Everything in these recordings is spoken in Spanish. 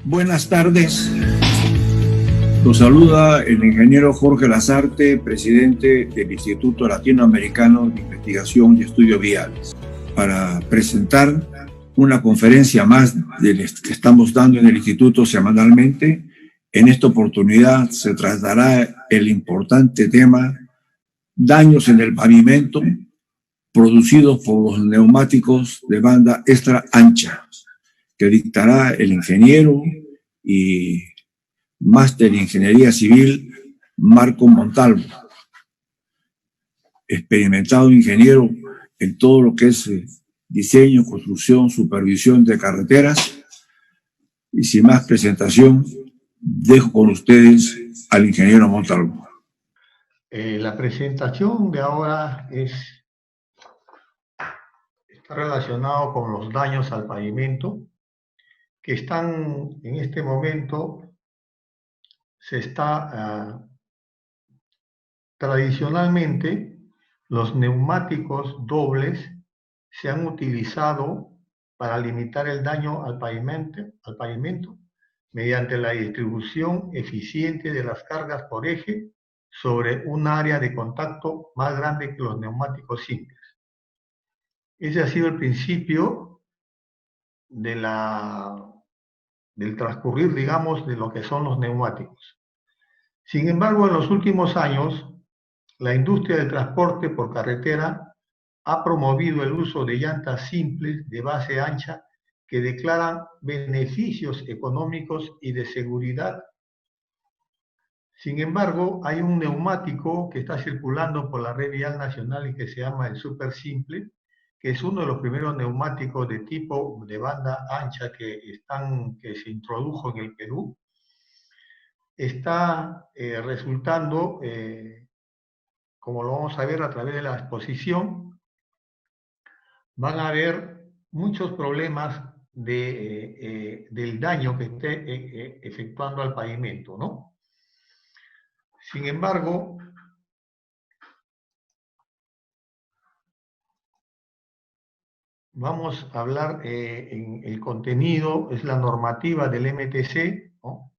Buenas tardes. Los saluda el ingeniero Jorge Lasarte, presidente del Instituto Latinoamericano de Investigación y Estudios Viales, para presentar una conferencia más de que estamos dando en el Instituto semanalmente. En esta oportunidad se tratará el importante tema daños en el pavimento producidos por los neumáticos de banda extra ancha, que dictará el ingeniero y máster en Ingeniería Civil Marco Montalvo, experimentado ingeniero en todo lo que es diseño, construcción, supervisión de carreteras. Y sin más presentación, dejo con ustedes al ingeniero Montalvo. La presentación de ahora está relacionado con los daños al pavimento que están en este momento. Tradicionalmente, los neumáticos dobles se han utilizado para limitar el daño al pavimento mediante la distribución eficiente de las cargas por eje sobre un área de contacto más grande que los neumáticos simples. Ese ha sido el principio del transcurrir, digamos, de lo que son los neumáticos. Sin embargo, en los últimos años, la industria del transporte por carretera ha promovido el uso de llantas simples de base ancha que declaran beneficios económicos y de seguridad. Sin embargo, hay un neumático que está circulando por la red vial nacional y que se llama el Super Simple, que es uno de los primeros neumáticos de tipo de banda ancha que se introdujo en el Perú. Está resultando, como lo vamos a ver a través de la exposición, van a haber muchos problemas del daño que esté efectuando al pavimento, ¿no? Sin embargo, vamos a hablar en el contenido, es la normativa del MTC, ¿no?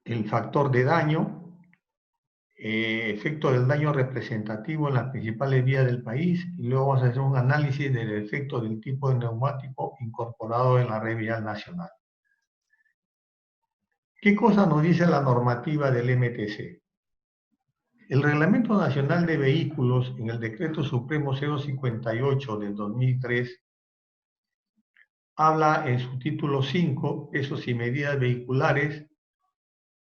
El factor de daño, efecto del daño representativo en las principales vías del país, y luego vamos a hacer un análisis del efecto del tipo de neumático incorporado en la red vial nacional. ¿Qué cosa nos dice la normativa del MTC? El Reglamento Nacional de Vehículos, en el Decreto Supremo 058 del 2003, habla en su título 5, pesos y medidas vehiculares,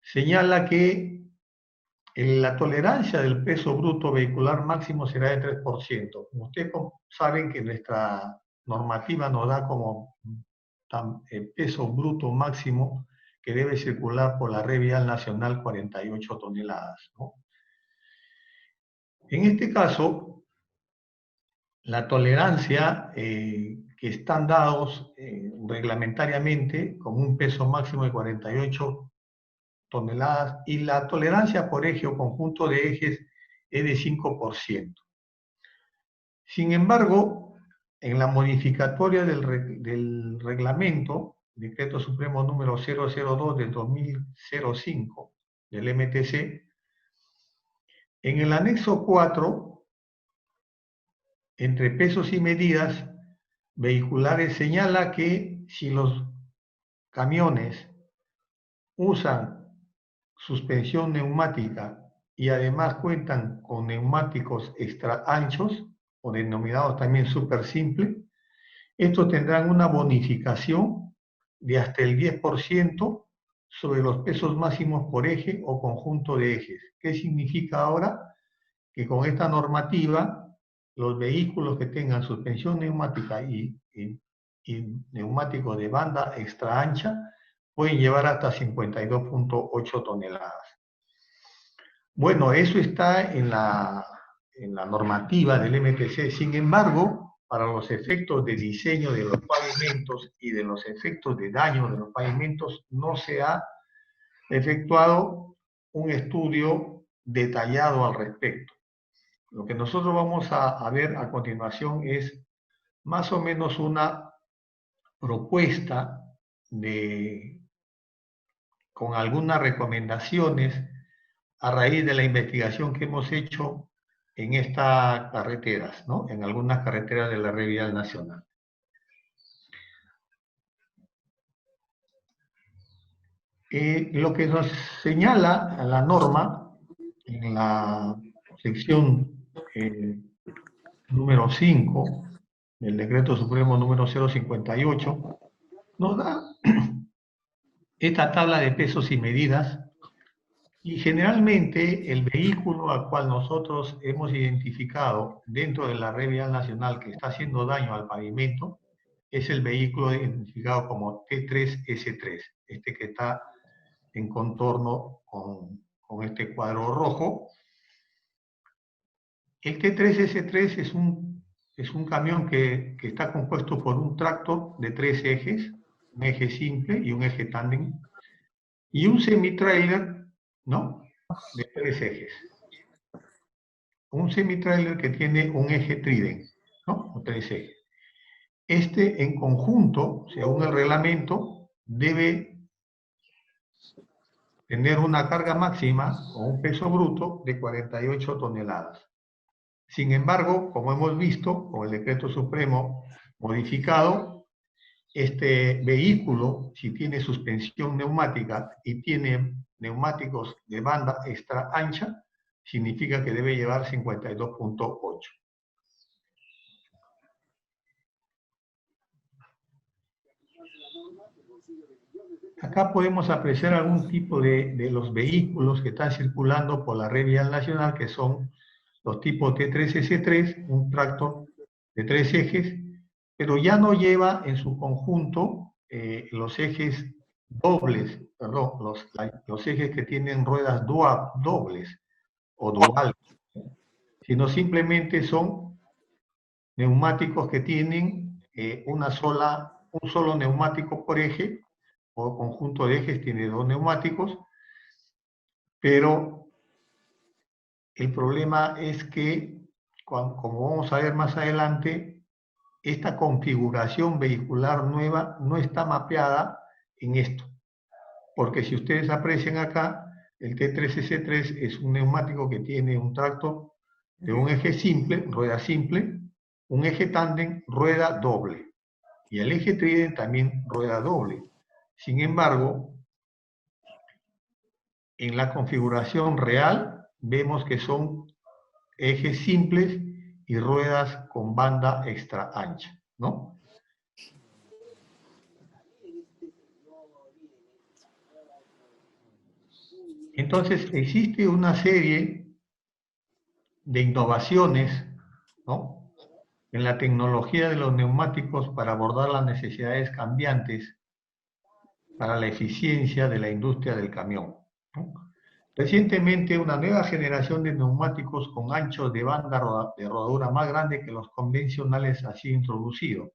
señala que la tolerancia del peso bruto vehicular máximo será de 3%. Como ustedes saben que nuestra normativa nos da como peso bruto máximo que debe circular por la red vial nacional 48 toneladas, ¿no? En este caso, la tolerancia que están dados reglamentariamente con un peso máximo de 48 toneladas y la tolerancia por eje o conjunto de ejes es de 5%. Sin embargo, en la modificatoria del reglamento, Decreto Supremo número 002 del 2005 del MTC, en el anexo 4, entre pesos y medidas vehiculares, señala que si los camiones usan suspensión neumática y además cuentan con neumáticos extra anchos, o denominados también super simple, estos tendrán una bonificación de hasta el 10% sobre los pesos máximos por eje o conjunto de ejes. ¿Qué significa ahora? Que con esta normativa, los vehículos que tengan suspensión neumática y neumáticos de banda extra ancha pueden llevar hasta 52.8 toneladas. Bueno, eso está en la normativa del MTC. Sin embargo, para los efectos de diseño de los pavimentos y de los efectos de daño de los pavimentos, no se ha efectuado un estudio detallado al respecto. Lo que nosotros vamos a ver a continuación es más o menos una propuesta con algunas recomendaciones a raíz de la investigación que hemos hecho en estas carreteras, ¿no? En algunas carreteras de la red vial nacional. Lo que nos señala la norma en la sección número 5 del Decreto Supremo número 058 nos da esta tabla de pesos y medidas, y generalmente el vehículo al cual nosotros hemos identificado dentro de la red vial nacional que está haciendo daño al pavimento es el vehículo identificado como T3S3, este que está en contorno con este cuadro rojo. El T3S3 es un camión que está compuesto por un tractor de 3 ejes, un eje simple y un eje tándem, y un semi-trailer, ¿no?, de 3 ejes. Un semi-trailer que tiene un eje trident, ¿no?, o 3 ejes. Este en conjunto, según el reglamento, debe tener una carga máxima o un peso bruto de 48 toneladas. Sin embargo, como hemos visto, con el Decreto Supremo modificado, este vehículo, si tiene suspensión neumática y tiene neumáticos de banda extra ancha, significa que debe llevar 52.8. Acá podemos apreciar algún tipo de los vehículos que están circulando por la red vial nacional, que son los tipos T3S3, un tractor de 3 ejes, pero ya no lleva en su conjunto los ejes dobles, perdón, los ejes que tienen ruedas dobles o duales, sino simplemente son neumáticos que tienen un solo neumático por eje, o conjunto de ejes tiene 2 neumáticos, pero el problema es que, como vamos a ver más adelante, esta configuración vehicular nueva no está mapeada en esto. Porque si ustedes aprecian acá, el T3S3 es un neumático que tiene un tractor de un eje simple, rueda simple, un eje tándem, rueda doble. Y el eje trident también rueda doble. Sin embargo, en la configuración real vemos que son ejes simples y ruedas con banda extra ancha, ¿no? Entonces, existe una serie de innovaciones, ¿no?, en la tecnología de los neumáticos para abordar las necesidades cambiantes para la eficiencia de la industria del camión, ¿no? Recientemente, una nueva generación de neumáticos con anchos de banda de rodadura más grande que los convencionales ha sido introducido.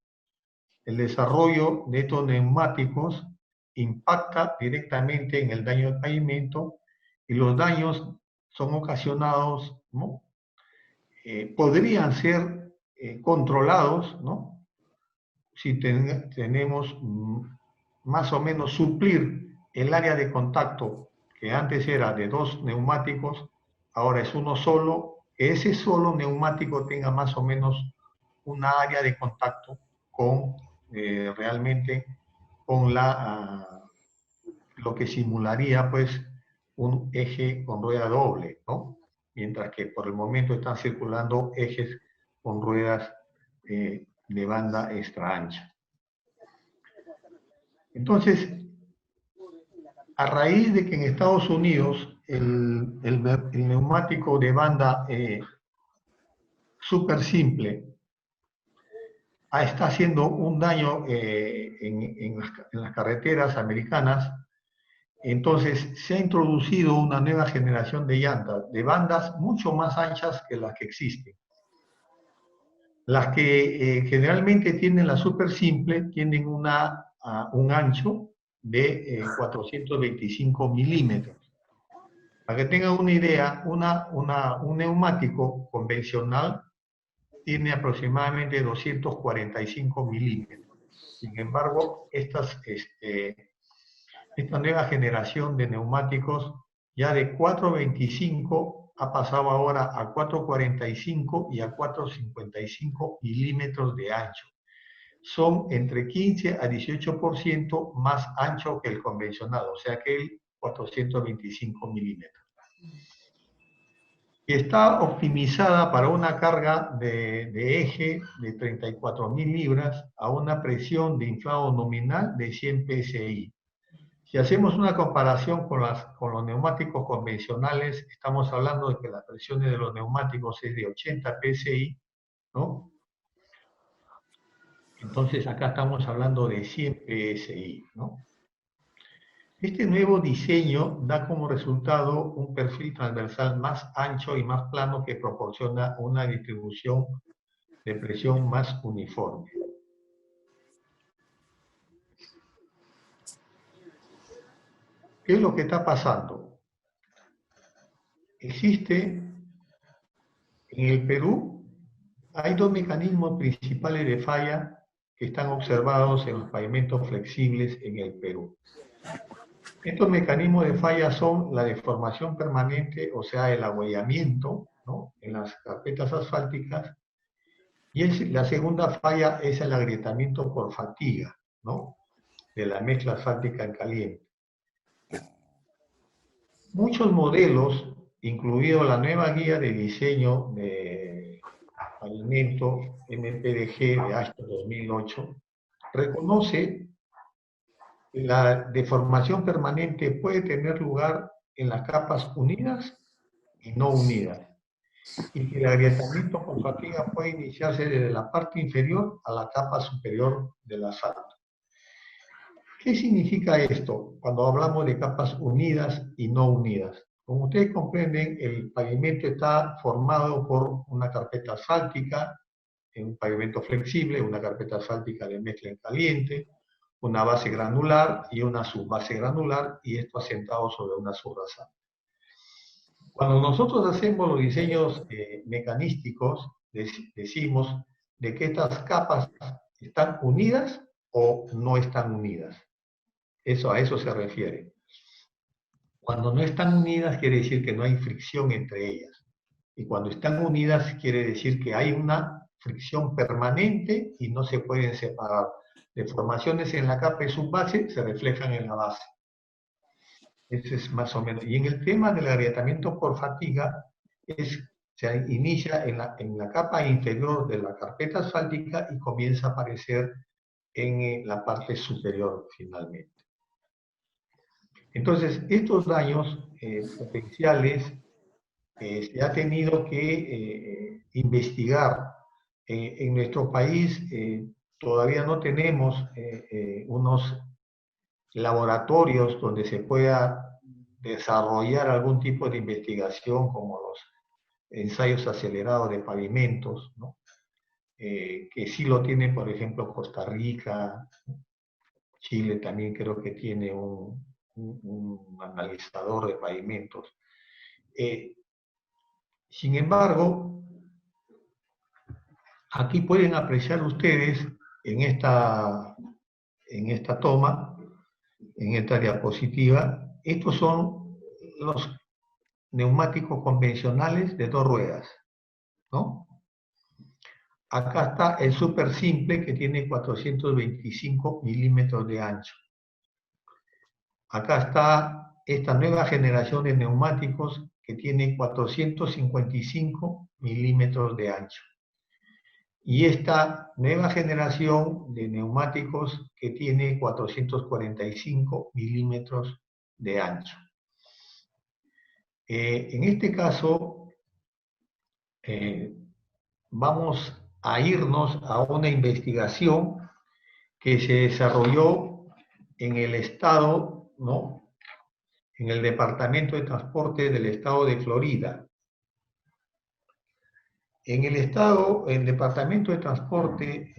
El desarrollo de estos neumáticos impacta directamente en el daño del pavimento, y los daños son ocasionados, ¿no?, podrían ser controlados, ¿no?, si tenemos más o menos suplir el área de contacto que antes era de 2 neumáticos, ahora es uno solo, que ese solo neumático tenga más o menos una área de contacto con realmente con lo que simularía pues un eje con rueda doble, ¿no? Mientras que por el momento están circulando ejes con ruedas de banda extra ancha. Entonces, a raíz de que en Estados Unidos el neumático de banda súper simple está haciendo un daño en las carreteras americanas, entonces se ha introducido una nueva generación de llantas, de bandas mucho más anchas que las que existen. Las que generalmente tienen la súper simple tienen un ancho de 425 milímetros. Para que tengan una idea, un neumático convencional tiene aproximadamente 245 milímetros. Sin embargo, esta nueva generación de neumáticos ya de 425 ha pasado ahora a 445 y a 455 milímetros de ancho. Son entre 15 a 18% más ancho que el convencional, o sea que el 425 milímetros. Está optimizada para una carga de eje de 34.000 libras a una presión de inflado nominal de 100 psi. Si hacemos una comparación con los neumáticos convencionales, estamos hablando de que la presión de los neumáticos es de 80 psi, ¿no? Entonces acá estamos hablando de 100 psi, ¿no? Este nuevo diseño da como resultado un perfil transversal más ancho y más plano que proporciona una distribución de presión más uniforme. ¿Qué es lo que está pasando? Existe en el Perú, hay dos mecanismos principales de falla que están observados en los pavimentos flexibles en el Perú. Estos mecanismos de falla son la deformación permanente, o sea, el agüellamiento, ¿no?, en las carpetas asfálticas, y la segunda falla es el agrietamiento por fatiga, ¿no?, de la mezcla asfáltica en caliente. Muchos modelos, incluido la nueva guía de diseño de pavimento MPDG de Ashton 2008, reconoce que la deformación permanente puede tener lugar en las capas unidas y no unidas, y que el agrietamiento por fatiga puede iniciarse desde la parte inferior a la capa superior del asfalto. ¿Qué significa esto cuando hablamos de capas unidas y no unidas? Como ustedes comprenden, el pavimento está formado por una carpeta asfáltica, un pavimento flexible, una carpeta asfáltica de mezcla en caliente, una base granular y una subbase granular, y esto asentado sobre una subrasante. Cuando nosotros hacemos los diseños mecanísticos, decimos de que estas capas están unidas o no están unidas. A eso se refiere. Cuando no están unidas quiere decir que no hay fricción entre ellas. Y cuando están unidas quiere decir que hay una fricción permanente y no se pueden separar. Deformaciones en la capa y subbase se reflejan en la base. Ese es más o menos. Y en el tema del agrietamiento por fatiga, se inicia en la capa inferior de la carpeta asfáltica y comienza a aparecer en la parte superior finalmente. Entonces, estos daños potenciales se ha tenido que investigar. En nuestro país todavía no tenemos unos laboratorios donde se pueda desarrollar algún tipo de investigación como los ensayos acelerados de pavimentos, ¿no? Que sí lo tiene, por ejemplo, Costa Rica, Chile también creo que tiene un analizador de pavimentos. Sin embargo, aquí pueden apreciar ustedes en esta toma, en esta diapositiva, estos son los neumáticos convencionales de dos ruedas, ¿no? Acá está el súper simple que tiene 425 milímetros de ancho. Acá está esta nueva generación de neumáticos que tiene 455 milímetros de ancho. Y esta nueva generación de neumáticos que tiene 445 milímetros de ancho. En este caso, vamos a irnos a una investigación que se desarrolló en el estado, ¿no?, en el Departamento de Transporte del estado de Florida. En el Departamento de Transporte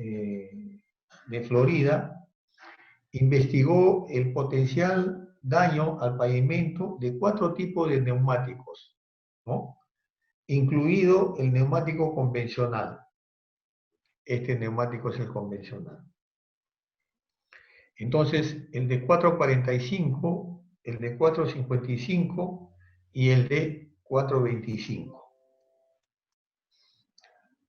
de Florida investigó el potencial daño al pavimento de 4 tipos de neumáticos, ¿no?, incluido el neumático convencional. este neumático es el convencional. Entonces, el de 445, el de 455 y el de 425.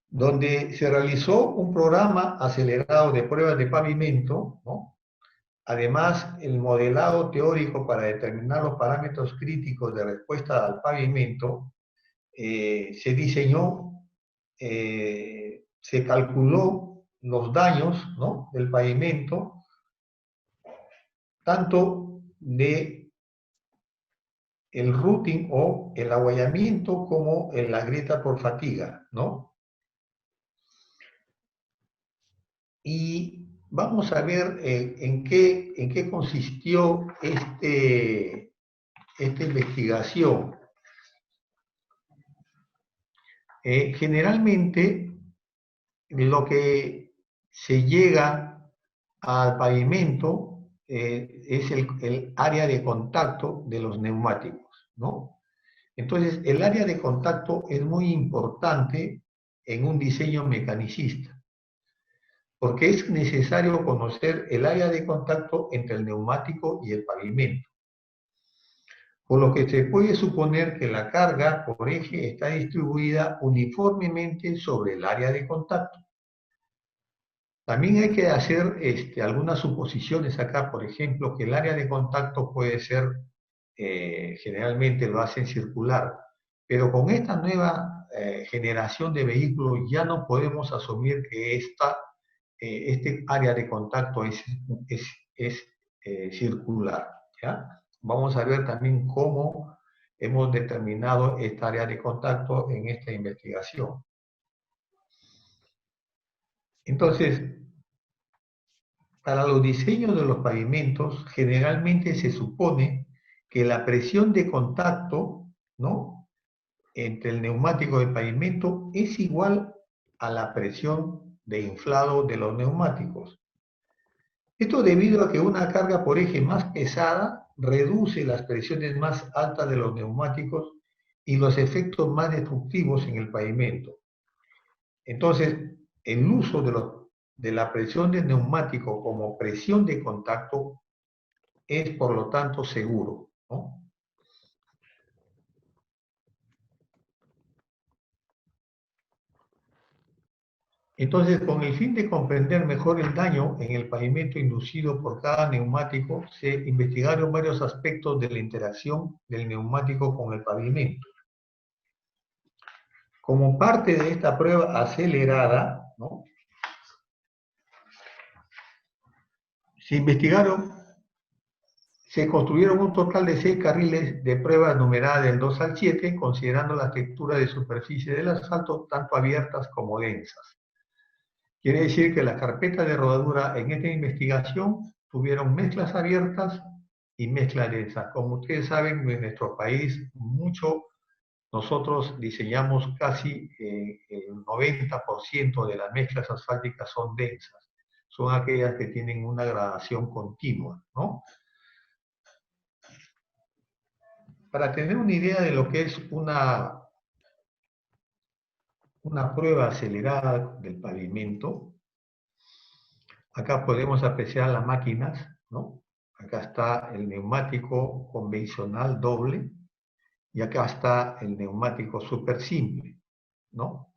Donde se realizó un programa acelerado de pruebas de pavimento, ¿no? Además, el modelado teórico para determinar los parámetros críticos de respuesta al pavimento se diseñó, se calculó los daños, ¿no?, del pavimento, tanto de el routing o el aguayamiento como en la grieta por fatiga, ¿no? Y vamos a ver en qué consistió esta investigación. Generalmente, lo que se llega al pavimento es el área de contacto de los neumáticos, ¿no? Entonces, el área de contacto es muy importante en un diseño mecanicista, porque es necesario conocer el área de contacto entre el neumático y el pavimento, por lo que se puede suponer que la carga por eje está distribuida uniformemente sobre el área de contacto. También hay que hacer algunas suposiciones acá, por ejemplo, que el área de contacto puede ser, generalmente lo hacen circular, pero con esta nueva generación de vehículos ya no podemos asumir que este área de contacto es circular, ¿ya? Vamos a ver también cómo hemos determinado esta área de contacto en esta investigación. Entonces, para los diseños de los pavimentos, generalmente se supone que la presión de contacto, ¿no?, entre el neumático y el pavimento es igual a la presión de inflado de los neumáticos. Esto debido a que una carga por eje más pesada reduce las presiones más altas de los neumáticos y los efectos más destructivos en el pavimento. Entonces, el uso de la presión del neumático como presión de contacto es, por lo tanto, seguro, ¿no? Entonces, con el fin de comprender mejor el daño en el pavimento inducido por cada neumático, se investigaron varios aspectos de la interacción del neumático con el pavimento. Como parte de esta prueba acelerada, ¿no?, se construyeron un total de 6 carriles de pruebas numeradas del 2 al 7, considerando la textura de superficie del asfalto, tanto abiertas como densas. Quiere decir que las carpetas de rodadura en esta investigación tuvieron mezclas abiertas y mezclas densas. Como ustedes saben, en nuestro país nosotros diseñamos casi el 90% de las mezclas asfálticas son densas. Son aquellas que tienen una gradación continua, ¿no? Para tener una idea de lo que es una prueba acelerada del pavimento, acá podemos apreciar las máquinas, ¿no? Acá está el neumático convencional doble y acá está el neumático súper simple, ¿no?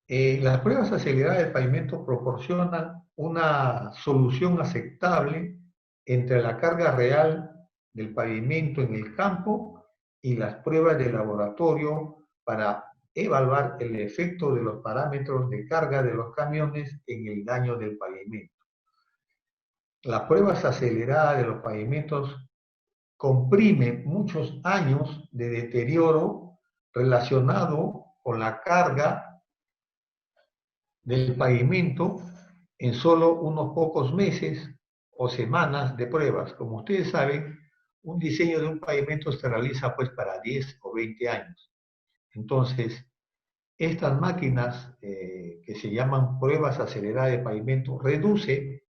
Las pruebas aceleradas del pavimento proporcionan una solución aceptable entre la carga real del pavimento en el campo y las pruebas de laboratorio para evaluar el efecto de los parámetros de carga de los camiones en el daño del pavimento. Las pruebas aceleradas de los pavimentos comprimen muchos años de deterioro relacionado con la carga del pavimento en solo unos pocos meses o semanas de pruebas. Como ustedes saben, un diseño de un pavimento se realiza pues para 10 o 20 años. Entonces, estas máquinas que se llaman pruebas aceleradas de pavimento reduce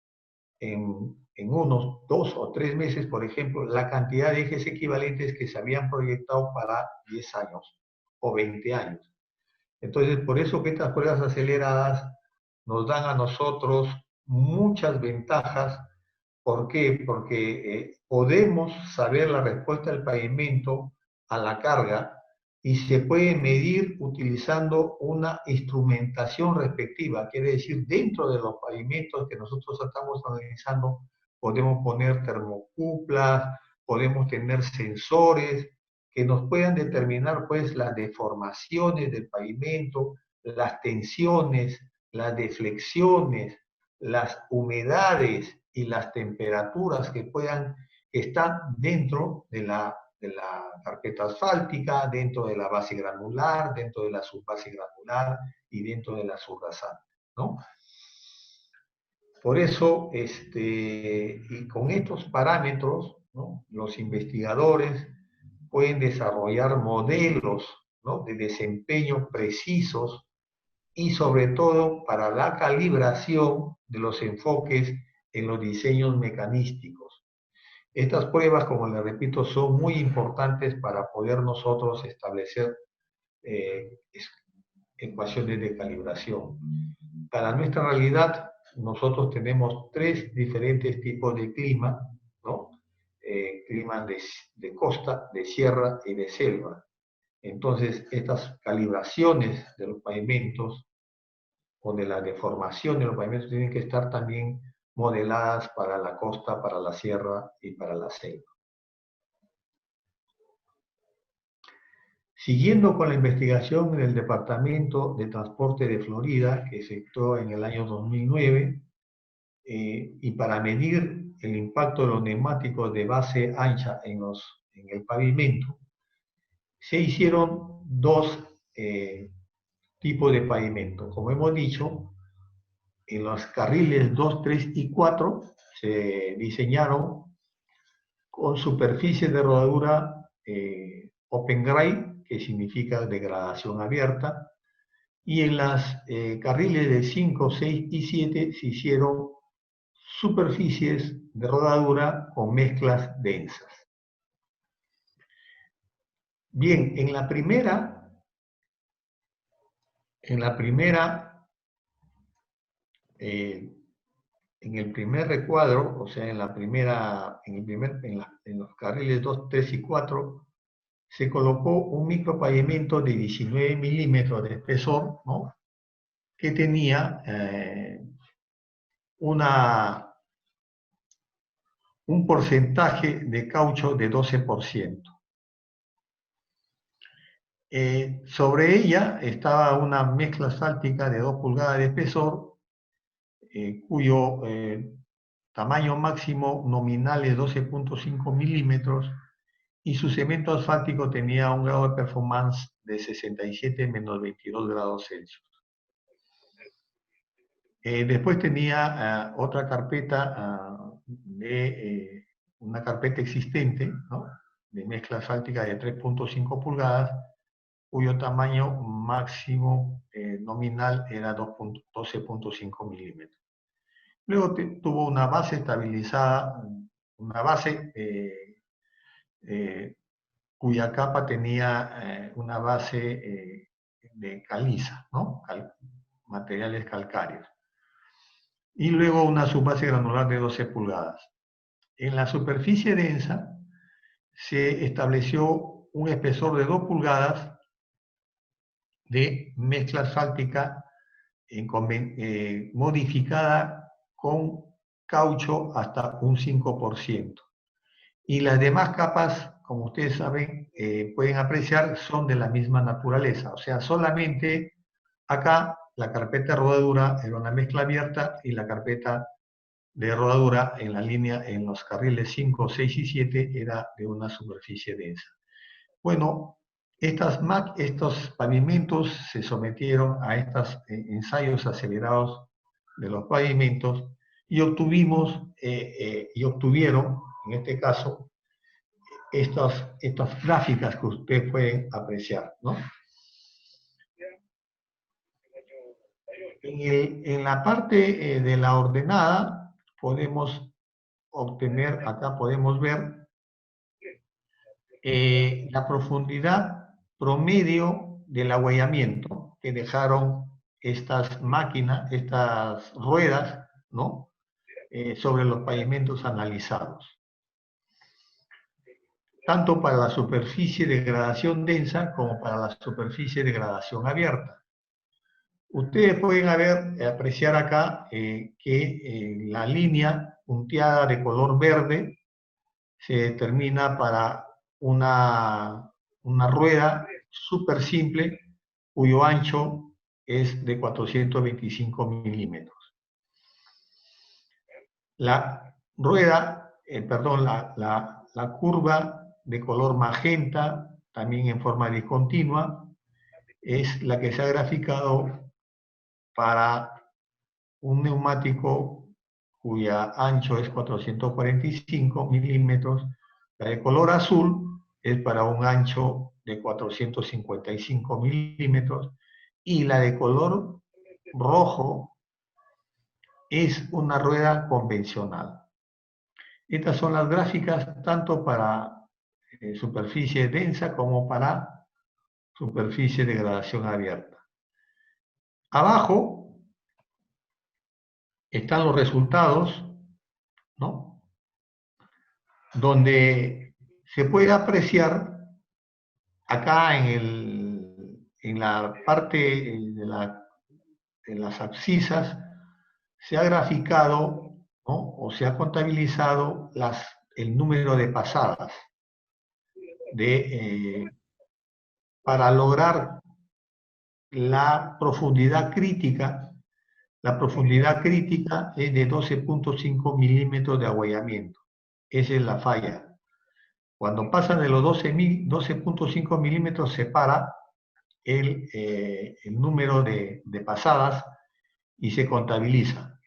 en unos 2 o 3 meses, por ejemplo, la cantidad de ejes equivalentes que se habían proyectado para 10 años o 20 años. Entonces, por eso que estas pruebas aceleradas nos dan a nosotros muchas ventajas. ¿Por qué? Porque podemos saber la respuesta del pavimento a la carga y se puede medir utilizando una instrumentación respectiva. Quiere decir, dentro de los pavimentos que nosotros estamos analizando, podemos poner termocuplas, podemos tener sensores que nos puedan determinar pues las deformaciones del pavimento, las tensiones, las deflexiones, las humedades y las temperaturas que puedan estar dentro de la carpeta asfáltica, dentro de la base granular, dentro de la subbase granular y dentro de la subrasante, ¿no? Por eso, y con estos parámetros, ¿no?, los investigadores pueden desarrollar modelos, ¿no?, de desempeño precisos y sobre todo para la calibración de los enfoques en los diseños mecanísticos. Estas pruebas, como les repito, son muy importantes para poder nosotros establecer ecuaciones de calibración. Para nuestra realidad, nosotros tenemos 3 diferentes tipos de clima, ¿no? Clima de costa, de sierra y de selva. Entonces, estas calibraciones de los pavimentos o de la deformación de los pavimentos tienen que estar también modeladas para la costa, para la sierra y para la selva. Siguiendo con la investigación en el Departamento de Transporte de Florida, que se efectuó en el año 2009, y para medir el impacto de los neumáticos de base ancha en el pavimento, se hicieron 2 tipos de pavimento. Como hemos dicho, en los carriles 2, 3 y 4 se diseñaron con superficies de rodadura open grade, que significa degradación abierta, y en las carriles de 5, 6 y 7 se hicieron superficies de rodadura con mezclas densas. Bien, en el primer recuadro, o sea, en los carriles 2, 3 y 4, se colocó un micropavimento de 19 milímetros de espesor, ¿no?, que tenía un porcentaje de caucho de 12%. Sobre ella estaba una mezcla asfáltica de 2 pulgadas de espesor, cuyo tamaño máximo nominal es 12.5 milímetros, y su cemento asfáltico tenía un grado de performance de 67 menos 22 grados Celsius. Después tenía otra carpeta, una carpeta existente, ¿no?, de mezcla asfáltica de 3.5 pulgadas, cuyo tamaño máximo nominal era 12.5 milímetros. Luego tuvo una base estabilizada, una base cuya capa tenía una base de caliza, ¿no?, materiales calcáreos. Y luego una subbase granular de 12 pulgadas. En la superficie densa se estableció un espesor de 2 pulgadas de mezcla asfáltica modificada con caucho hasta un 5%. Y las demás capas, como ustedes saben, pueden apreciar, son de la misma naturaleza. O sea, solamente acá la carpeta de rodadura era una mezcla abierta y la carpeta de rodadura en la línea, en los carriles 5, 6 y 7 era de una superficie densa. Bueno, estos pavimentos se sometieron a estos ensayos acelerados de los pavimentos y obtuvieron, en este caso, estas gráficas que ustedes pueden apreciar, ¿no? En la parte de la ordenada podemos obtener, acá podemos ver la profundidad promedio del abollamiento que dejaron estas máquinas, estas ruedas, ¿no? Sobre los pavimentos analizados. Tanto para la superficie de gradación densa como para la superficie de gradación abierta. Ustedes pueden apreciar acá que la línea punteada de color verde se determina para una rueda súper simple cuyo ancho es de 425 milímetros. La rueda, la curva de color magenta, también en forma discontinua, es la que se ha graficado para un neumático cuya ancho es 445 milímetros. La de color azul es para un ancho de 455 milímetros y la de color rojo es una rueda convencional. Estas son las gráficas tanto para superficie densa como para superficie de gradación abierta. Abajo están los resultados, ¿no? Donde se puede apreciar acá en la parte de las abscisas se ha graficado, ¿no? O se ha contabilizado el número de pasadas para lograr la profundidad crítica. La profundidad crítica es de 12.5 milímetros de abollamiento. Esa es la falla. Cuando pasan de los 12.5 milímetros se para el número de pasadas y se contabiliza.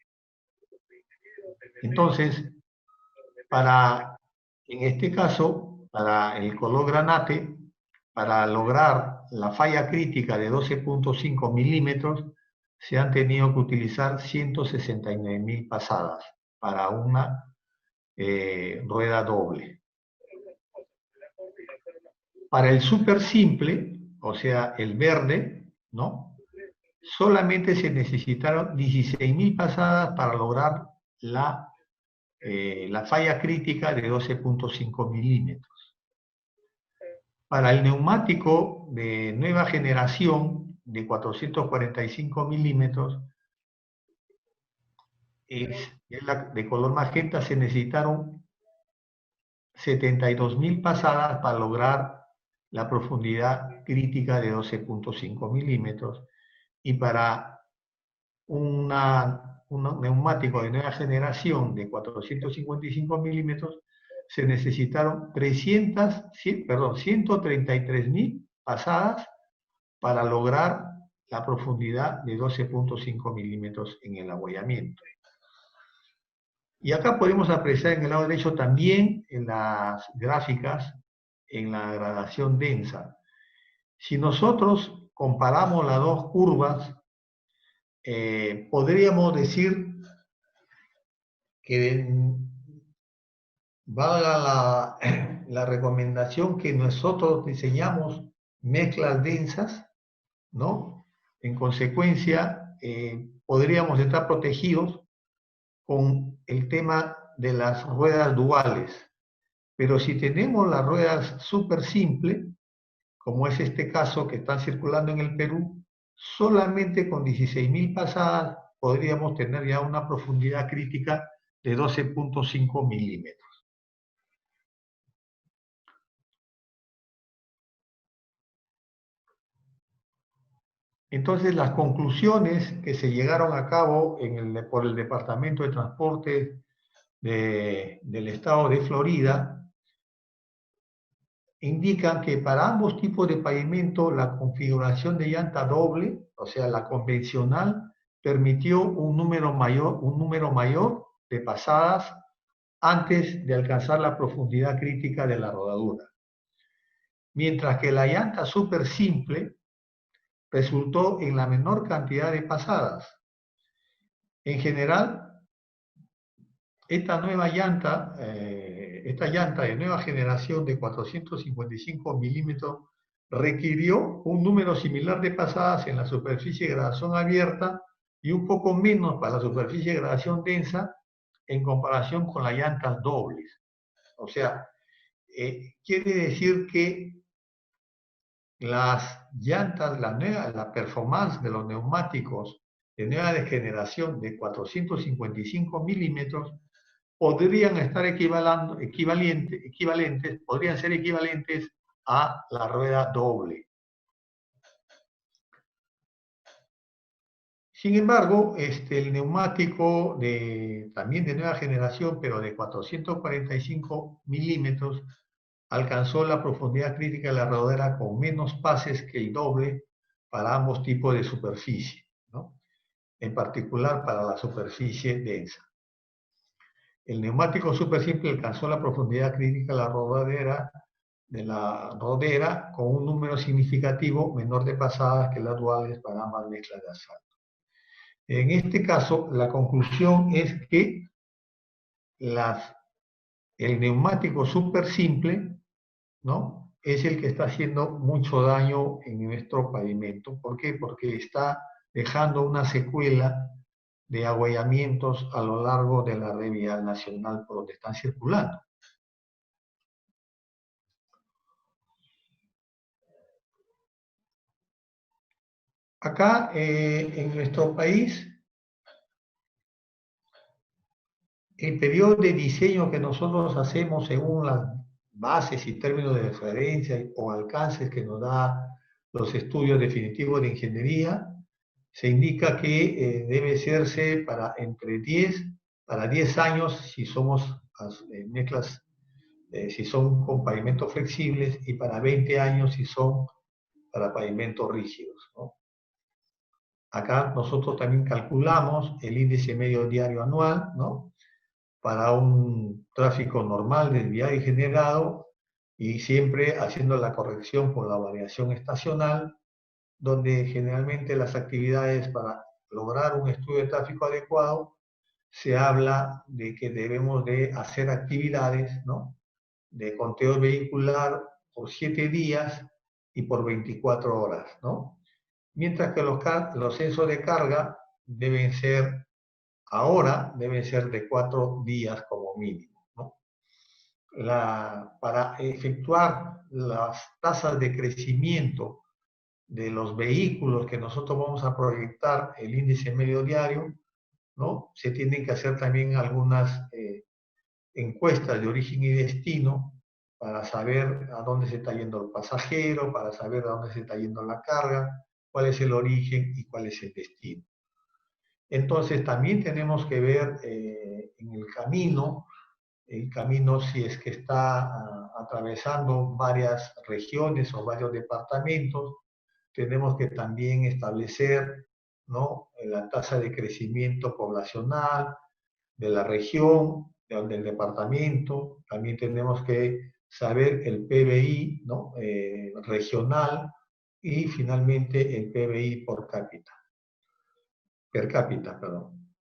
Entonces, en este caso, para el color granate, para lograr la falla crítica de 12.5 milímetros, se han tenido que utilizar 169.000 pasadas para una rueda doble. Para el súper simple, o sea, el verde, ¿no? Solamente se necesitaron 16.000 pasadas para lograr la falla crítica de 12.5 milímetros. Para el neumático de nueva generación de 445 milímetros, de color magenta, se necesitaron 72.000 pasadas para lograr la profundidad crítica de 12.5 milímetros, y para un neumático de nueva generación de 455 milímetros se necesitaron 133.000 pasadas para lograr la profundidad de 12.5 milímetros en el abollamiento. Y acá podemos apreciar en el lado derecho también en las gráficas, en la gradación densa. Si nosotros comparamos las dos curvas, podríamos decir que valga la recomendación que nosotros diseñamos mezclas densas, ¿no? En consecuencia, podríamos estar protegidos con el tema de las ruedas duales. Pero si tenemos las ruedas súper simples, como es este caso que están circulando en el Perú, solamente con 16.000 pasadas podríamos tener ya una profundidad crítica de 12.5 milímetros. Entonces, las conclusiones que se llegaron a cabo por el Departamento de Transporte del Estado de Florida indican que para ambos tipos de pavimento la configuración de llanta doble, o sea, la convencional, permitió un número mayor de pasadas antes de alcanzar la profundidad crítica de la rodadura. Mientras que la llanta súper simple resultó en la menor cantidad de pasadas. En general, esta llanta de nueva generación de 455 milímetros requirió un número similar de pasadas en la superficie de gradación abierta y un poco menos para la superficie de gradación densa en comparación con las llantas dobles. O sea, quiere decir que las llantas, la performance de los neumáticos de nueva generación de 455 milímetros podrían estar podrían ser equivalentes a la rueda doble. Sin embargo, el neumático también de nueva generación, pero de 445 milímetros, alcanzó la profundidad crítica de la rodera con menos pases que el doble para ambos tipos de superficie, ¿no? En particular para la superficie densa. El neumático super simple alcanzó la profundidad crítica de la rodera con un número significativo menor de pasadas que las duales para ambas mezclas de asfalto. En este caso, la conclusión es que el neumático super simple, ¿no?, es el que está haciendo mucho daño en nuestro pavimento. ¿Por qué? Porque está dejando una secuela de agüellamientos a lo largo de la red vial nacional por donde están circulando. Acá, en nuestro país, el periodo de diseño que nosotros hacemos según las bases y términos de referencia o alcances que nos da los estudios definitivos de ingeniería, se indica que debe hacerse para 10 años si somos mezclas, si son con pavimentos flexibles, y para 20 años si son para pavimentos rígidos, ¿no? Acá nosotros también calculamos el índice medio diario anual, ¿no?, para un tráfico normal, desviado y generado, y siempre haciendo la corrección por la variación estacional, donde generalmente las actividades para lograr un estudio de tráfico adecuado, se habla de que debemos de hacer actividades, ¿no?, de conteo vehicular por 7 días y por 24 horas, ¿no? Mientras que los censos de carga deben ser de 4 días como mínimo, ¿no? Para efectuar las tasas de crecimiento de los vehículos que nosotros vamos a proyectar, el índice medio diario, ¿no?, se tienen que hacer también algunas encuestas de origen y destino para saber a dónde se está yendo el pasajero, para saber a dónde se está yendo la carga, cuál es el origen y cuál es el destino. Entonces también tenemos que ver en el camino si es que está atravesando varias regiones o varios departamentos, tenemos que también establecer, ¿no?, la tasa de crecimiento poblacional de la región, del departamento. También tenemos que saber el PBI, ¿no?, regional, y finalmente el PBI per cápita, perdón.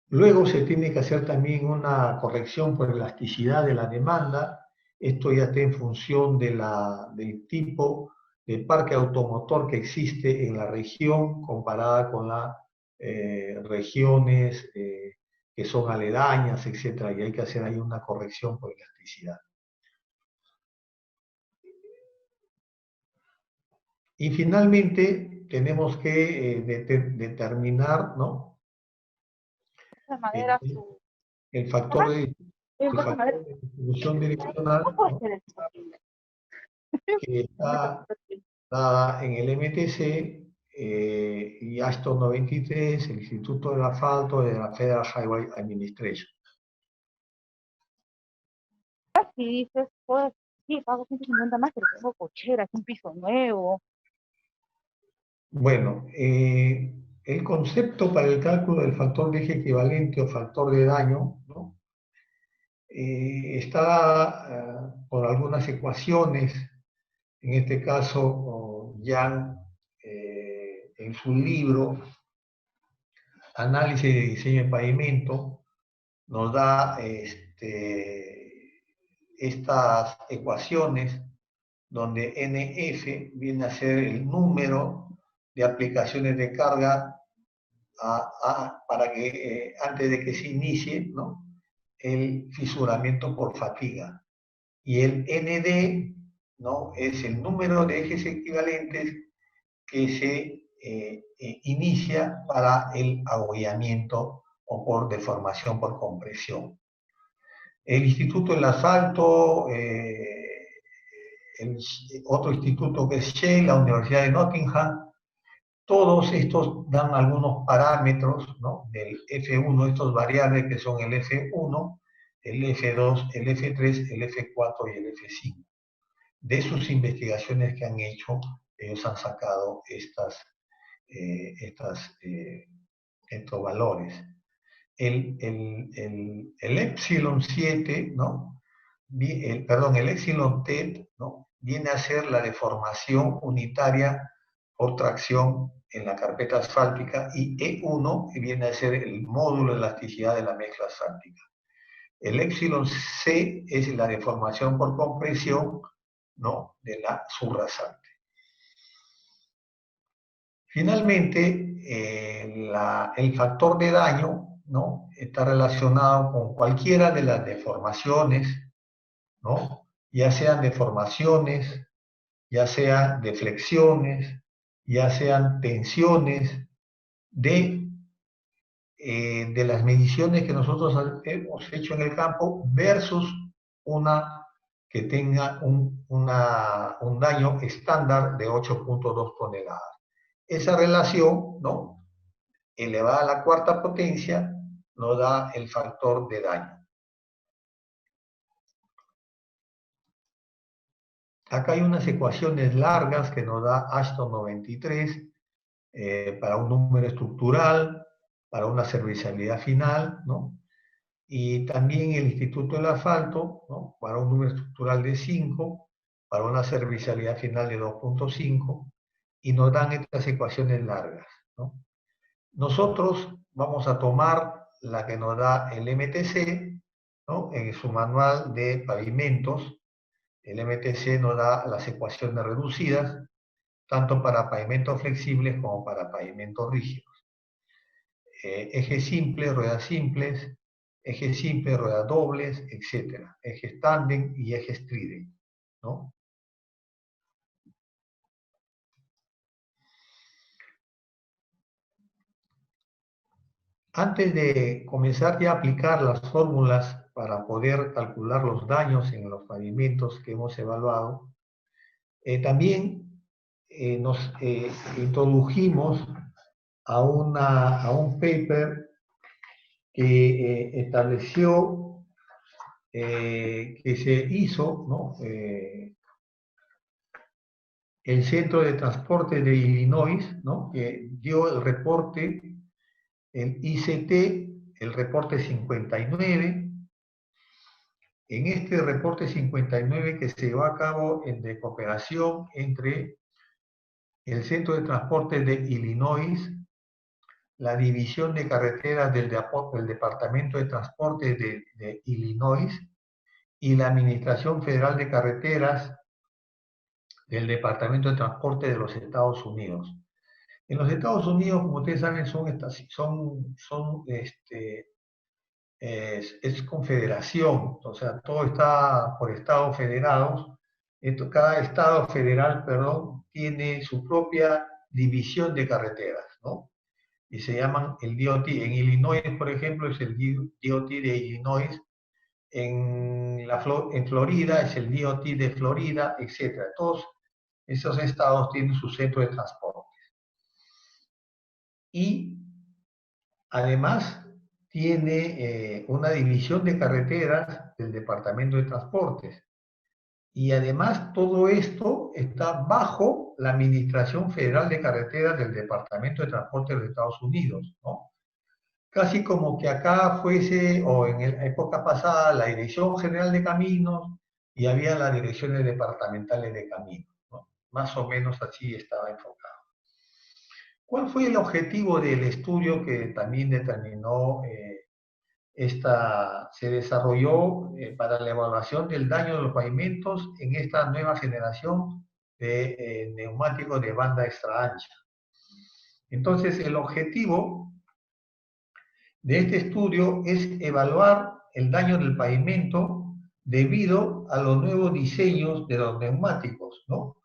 Luego se tiene que hacer también una corrección por elasticidad de la demanda. Esto ya está en función del tipo de parque automotor que existe en la región comparada con las regiones que son aledañas, etc. Y hay que hacer ahí una corrección por elasticidad. Y finalmente tenemos que determinar, ¿no?, el factor de distribución direccional, ¿no?, que está dada en el MTC y ASTO 93, el Instituto del Asfalto de la Federal Highway Administration. Si dices, pues, sí, pago 150 más, pero tengo cochera, es un piso nuevo. Bueno, el concepto para el cálculo del factor de eje equivalente o factor de daño, ¿no?, está por algunas ecuaciones. En este caso, Jan, en su libro Análisis de diseño de pavimento, nos da estas ecuaciones donde NF viene a ser el número de aplicaciones de carga para que antes de que se inicie, ¿no?, el fisuramiento por fatiga. Y el ND, ¿no?, es el número de ejes equivalentes que se inicia para el abollamiento o por deformación por compresión. El Instituto del Asfalto, otro instituto que es Shea, la Universidad de Nottingham, todos estos dan algunos parámetros, ¿no?, del F1, estos variables que son el F1, el F2, el F3, el F4 y el F5. De sus investigaciones que han hecho, ellos han sacado estos valores. El epsilon 7, ¿no?, el epsilon T, ¿no?, viene a ser la deformación unitaria por tracción en la carpeta asfáltica, y E1 viene a ser el módulo de elasticidad de la mezcla asfáltica. El epsilon C es la deformación por compresión, ¿no?, de la subrasante. Finalmente, el factor de daño, ¿no?, está relacionado con cualquiera de las deformaciones, ¿no?, ya sean deformaciones, ya sean deflexiones, ya sean tensiones de las mediciones que nosotros hemos hecho en el campo versus una que tenga un daño estándar de 8.2 toneladas. Esa relación, ¿no?, elevada a la cuarta potencia, nos da el factor de daño. Acá hay unas ecuaciones largas que nos da Ashton 93 para un número estructural, para una servicialidad final, ¿no?, y también el Instituto del Asfalto, ¿no?, para un número estructural de 5, para una servicialidad final de 2.5, y nos dan estas ecuaciones largas, ¿no? Nosotros vamos a tomar la que nos da el MTC, ¿no?, en su manual de pavimentos. El MTC nos da las ecuaciones reducidas, tanto para pavimentos flexibles como para pavimentos rígidos. Ejes simples, ruedas simples, ejes simples, ruedas dobles, etc. Ejes tándem y ejes trident, ¿no? Antes de comenzar ya a aplicar las fórmulas para poder calcular los daños en los pavimentos que hemos evaluado, también nos introdujimos a un paper que estableció, que se hizo, ¿no?, el Centro de Transporte de Illinois, ¿no?, que dio el reporte, el ICT, el reporte 59. En este reporte 59, que se llevó a cabo de cooperación entre el Centro de Transporte de Illinois, la División de Carreteras del Departamento de Transporte de Illinois y la Administración Federal de Carreteras del Departamento de Transporte de los Estados Unidos. En los Estados Unidos, como ustedes saben, es confederación, o sea, todo está por estados federados. Cada estado federal, perdón, tiene su propia división de carreteras, ¿no?, y se llaman el DOT. En Illinois, por ejemplo, es el DOT de Illinois. En Florida es el DOT de Florida, etc. Todos esos estados tienen su centro de transporte. Y además tiene una división de carreteras del Departamento de Transportes. Y además todo esto está bajo la Administración Federal de Carreteras del Departamento de Transporte de los Estados Unidos, ¿no? Casi como que acá fuese, o en la época pasada, la Dirección General de Caminos y había las direcciones departamentales de caminos, ¿no? Más o menos así estaba enfocado. ¿Cuál fue el objetivo del estudio que también determinó se desarrolló para la evaluación del daño de los pavimentos en esta nueva generación de neumáticos de banda extra ancha. Entonces, el objetivo de este estudio es evaluar el daño del pavimento debido a los nuevos diseños de los neumáticos, ¿no?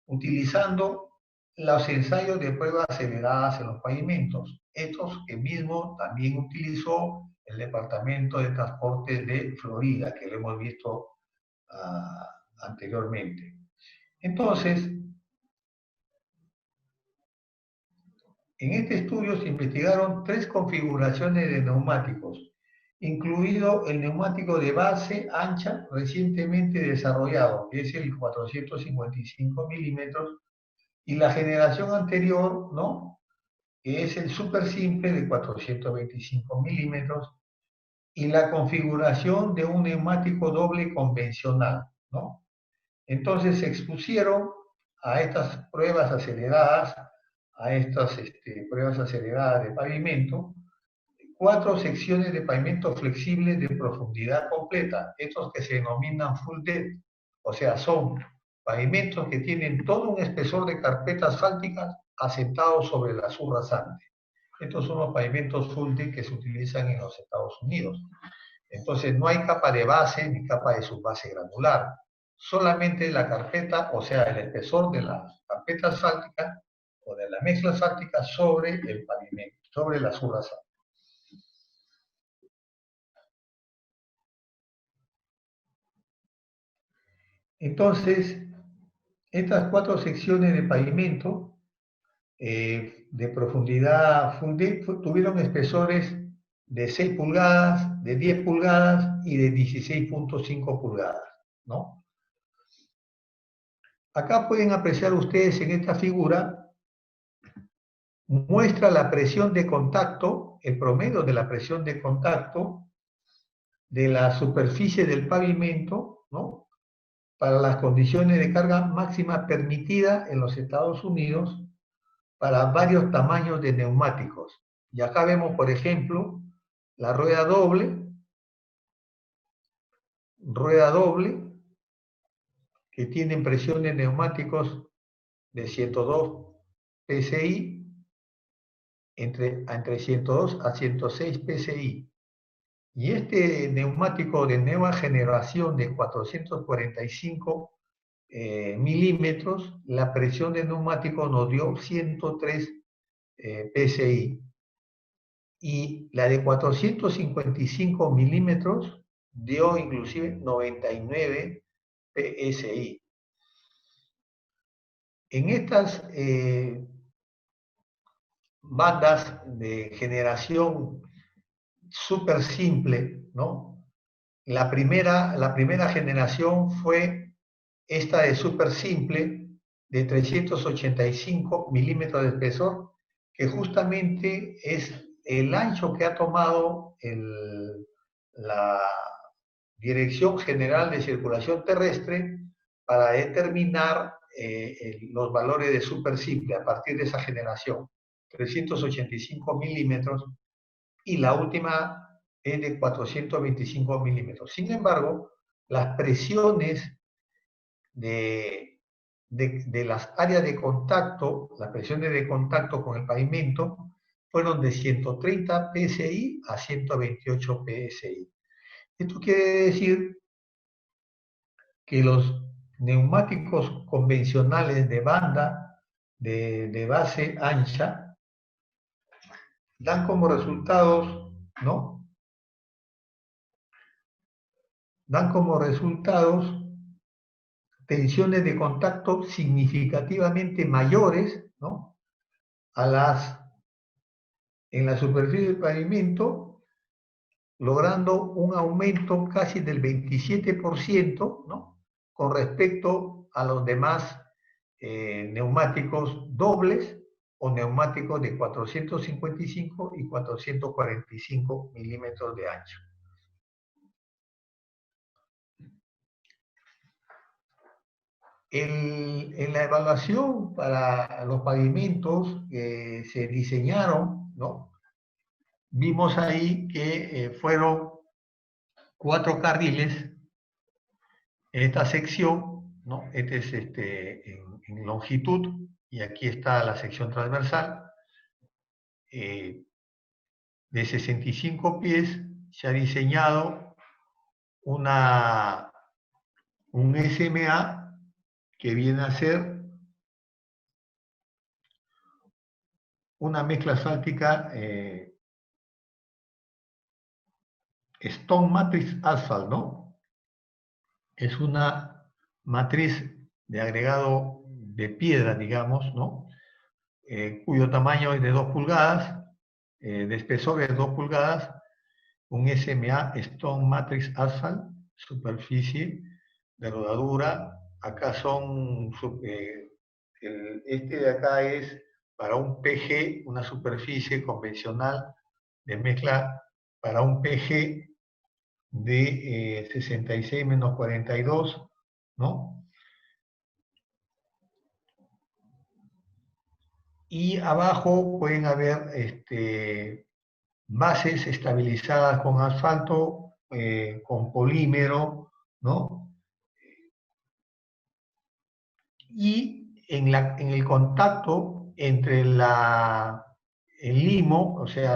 Utilizando los ensayos de pruebas aceleradas en los pavimentos, estos que mismo también utilizó el Departamento de Transporte de Florida, que lo hemos visto anteriormente. Entonces, en este estudio se investigaron 3 configuraciones de neumáticos, incluido el neumático de base ancha recientemente desarrollado, que es el 455 milímetros, y la generación anterior, ¿no?, que es el súper simple de 425 milímetros, y la configuración de un neumático doble convencional, ¿no? Entonces se expusieron a estas pruebas aceleradas, de pavimento, 4 secciones de pavimento flexible de profundidad completa, estos que se denominan full depth, o sea, son pavimentos que tienen todo un espesor de carpeta asfáltica asentado sobre la sur rasante. Estos son los pavimentos full depth que se utilizan en los Estados Unidos. Entonces no hay capa de base ni capa de subbase granular, solamente la carpeta, o sea, el espesor de la carpeta asfáltica o de la mezcla asfáltica sobre el pavimento, sobre la sur rasante. Entonces, estas 4 secciones de pavimento de profundidad full depth tuvieron espesores de 6 pulgadas, de 10 pulgadas y de 16.5 pulgadas, ¿no? Acá pueden apreciar ustedes en esta figura, muestra la presión de contacto, el promedio de la presión de contacto de la superficie del pavimento, ¿no?, para las condiciones de carga máxima permitida en los Estados Unidos para varios tamaños de neumáticos. Y acá vemos, por ejemplo, la rueda doble, que tienen presión de neumáticos de 102 psi, entre 102 a 106 psi. Y este neumático de nueva generación de 445 milímetros, la presión de neumático nos dio 103 psi. Y la de 455 milímetros dio inclusive 99 psi. En estas bandas de generación súper simple, ¿no?, la primera generación fue esta de súper simple de 385 milímetros de espesor, que justamente es el ancho que ha tomado la Dirección General de Circulación Terrestre para determinar los valores de súper simple a partir de esa generación, 385 milímetros, y la última es de 425 milímetros. Sin embargo, las presiones de las áreas de contacto, las presiones de contacto con el pavimento, fueron de 130 psi a 128 psi. Esto quiere decir que los neumáticos convencionales de banda de base ancha dan como resultados, ¿no?, dan como resultados tensiones de contacto significativamente mayores, ¿no?, en la superficie del pavimento, logrando un aumento casi del 27%, ¿no?, con respecto a los demás neumáticos dobles o neumáticos de 455 y 445 milímetros de ancho. En la evaluación para los pavimentos que se diseñaron, ¿no?, vimos ahí que fueron 4 carriles en esta sección, ¿no? Este es en longitud, y aquí está la sección transversal. De 65 pies se ha diseñado un SMA que viene a ser una mezcla asfáltica Stone Matrix Asphalt, ¿no? Es una matriz de agregado de piedra, digamos, ¿no? Cuyo tamaño es de 2 pulgadas, de espesor de 2 pulgadas, un SMA Stone Matrix Asphalt, superficie de rodadura. Acá son, este de acá es para un PG, una superficie convencional de mezcla para un PG de 66 menos 42, ¿no? Y abajo pueden haber bases estabilizadas con asfalto, con polímero, ¿no? Y en el contacto entre el limo, o sea,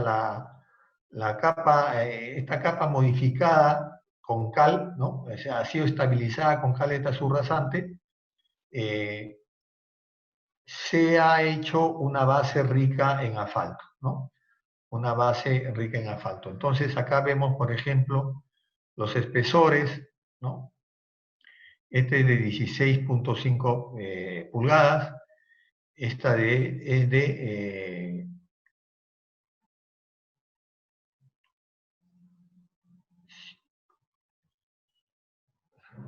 la capa, esta capa modificada con cal, ¿no? O sea, ha sido estabilizada con caleta subrasante, se ha hecho una base rica en asfalto, ¿no? Una base rica en asfalto. Entonces acá vemos, por ejemplo, los espesores, ¿no? Este es de 16.5 pulgadas, esta es de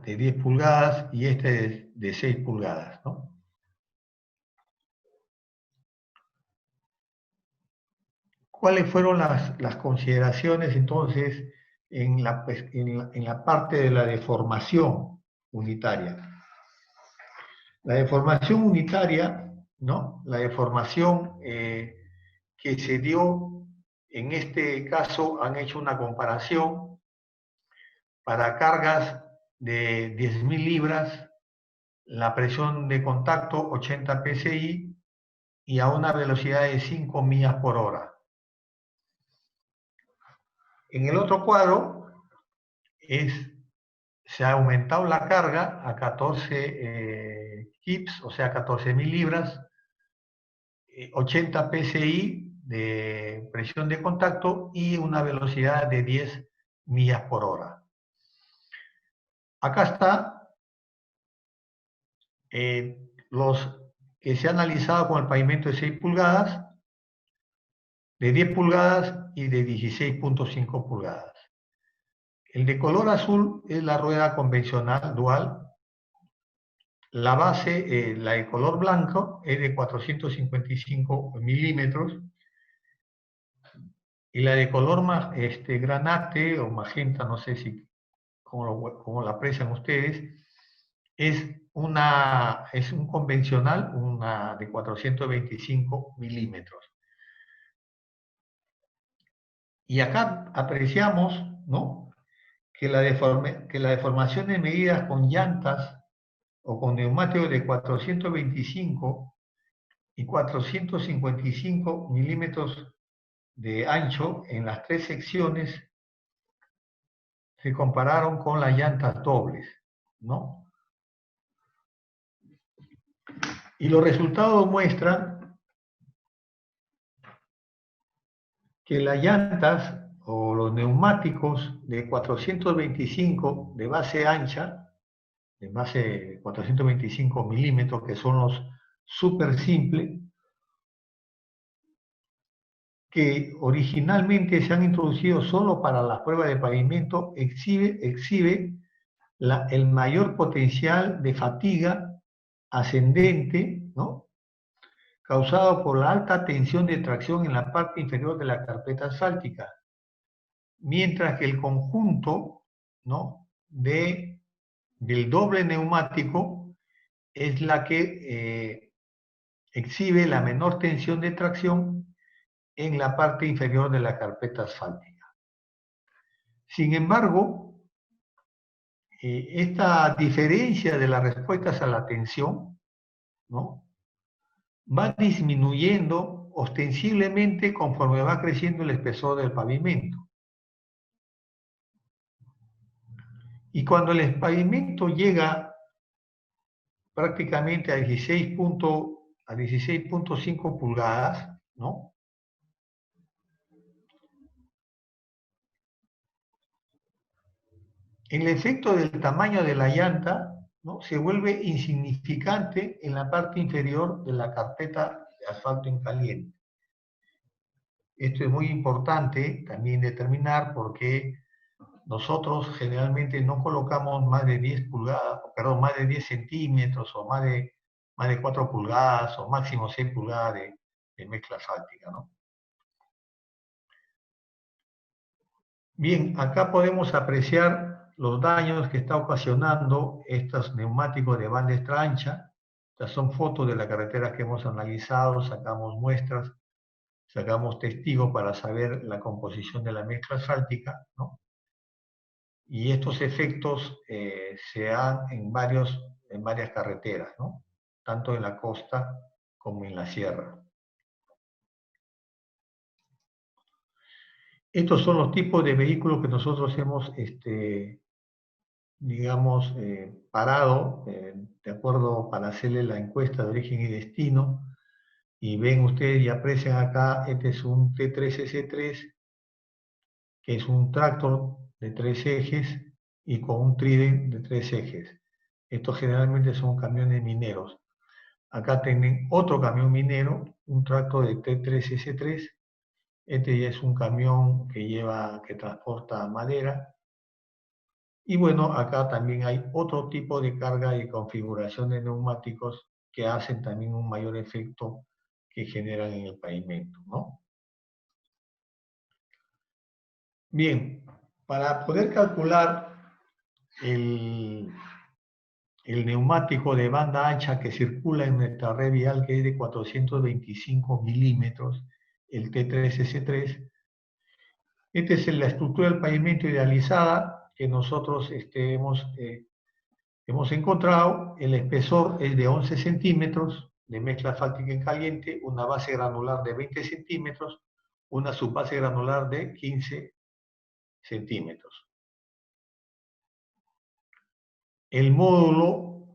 10 pulgadas y este es de 6 pulgadas, ¿no? ¿Cuáles fueron las consideraciones entonces en la parte de la deformación unitaria? La deformación unitaria, ¿no? La deformación que se dio, en este caso han hecho una comparación para cargas de 10.000 libras, la presión de contacto 80 psi y a una velocidad de 5 millas por hora. En el otro cuadro se ha aumentado la carga a 14 kips, o sea, 14.000 libras, 80 psi de presión de contacto y una velocidad de 10 millas por hora. Acá está los que se han analizado con el pavimento de 6 pulgadas, de 10 pulgadas y de 16.5 pulgadas. El de color azul es la rueda convencional dual. La base, la de color blanco, es de 455 milímetros. Y la de color granate o magenta, no sé si cómo la aprecian ustedes, es un convencional, una de 425 milímetros. Y acá apreciamos, ¿no?, que las deformaciones medidas con llantas o con neumáticos de 425 y 455 milímetros de ancho en las 3 secciones se compararon con las llantas dobles, ¿no? Y los resultados muestran que las llantas o los neumáticos de 425 de base ancha, de base 425 milímetros, que son los súper simples, que originalmente se han introducido solo para las pruebas de pavimento, exhibe el mayor potencial de fatiga ascendente, ¿no?, causado por la alta tensión de tracción en la parte inferior de la carpeta asfáltica, mientras que el conjunto, ¿no?, del doble neumático es la que exhibe la menor tensión de tracción en la parte inferior de la carpeta asfáltica. Sin embargo, esta diferencia de las respuestas a la tensión, ¿no?, va disminuyendo ostensiblemente conforme va creciendo el espesor del pavimento. Y cuando el pavimento llega prácticamente a 16.5 pulgadas, ¿no?, el efecto del tamaño de la llanta, ¿no?, se vuelve insignificante en la parte inferior de la carpeta de asfalto en caliente. Esto es muy importante también determinar porque nosotros generalmente no colocamos más de 10 pulgadas, perdón, más de 10 centímetros o más de 4 pulgadas o máximo 6 pulgadas de mezcla asfáltica, ¿no? Bien, acá podemos apreciar los daños que está ocasionando estos neumáticos de banda extra ancha. Estas son fotos de la carretera que hemos analizado, sacamos muestras, sacamos testigos para saber la composición de la mezcla asfáltica, ¿no? Y estos efectos se dan en varias carreteras, ¿no?, tanto en la costa como en la sierra. Estos son los tipos de vehículos que nosotros hemos digamos, parado, de acuerdo, para hacerle la encuesta de origen y destino. Y ven ustedes y aprecian acá, este es un T3S3, que es un tractor de 3 ejes y con un trident de 3 ejes. Estos generalmente son camiones mineros. Acá tienen otro camión minero, un tractor de T3S3. Este ya es un camión que transporta madera. Y bueno, acá también hay otro tipo de carga y configuración de neumáticos que hacen también un mayor efecto que generan en el pavimento, ¿no? Bien, para poder calcular el neumático de banda ancha que circula en nuestra red vial, que es de 425 milímetros, el T3S3, esta es la estructura del pavimento idealizada que nosotros hemos encontrado. El espesor es de 11 centímetros de mezcla asfáltica en caliente, una base granular de 20 centímetros, una subbase granular de 15 centímetros. El módulo,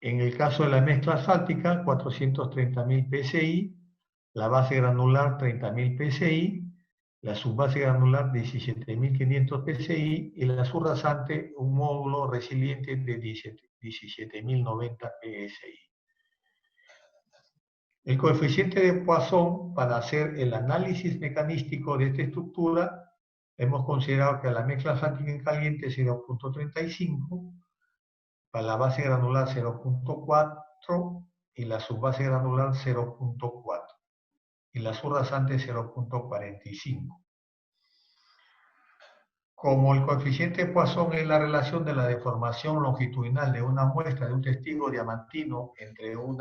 en el caso de la mezcla asfáltica, 430.000 PSI, la base granular 30.000 PSI, la subbase granular 17.500 PSI y la subrasante un módulo resiliente de 17.090 PSI. El coeficiente de Poisson, para hacer el análisis mecanístico de esta estructura, hemos considerado que la mezcla asfáltica en caliente es 0.35, para la base granular 0.4 y la subbase granular 0.4 y la subrasante 0.45. Como el coeficiente de Poisson es la relación de la deformación longitudinal de una muestra de un testigo diamantino entre un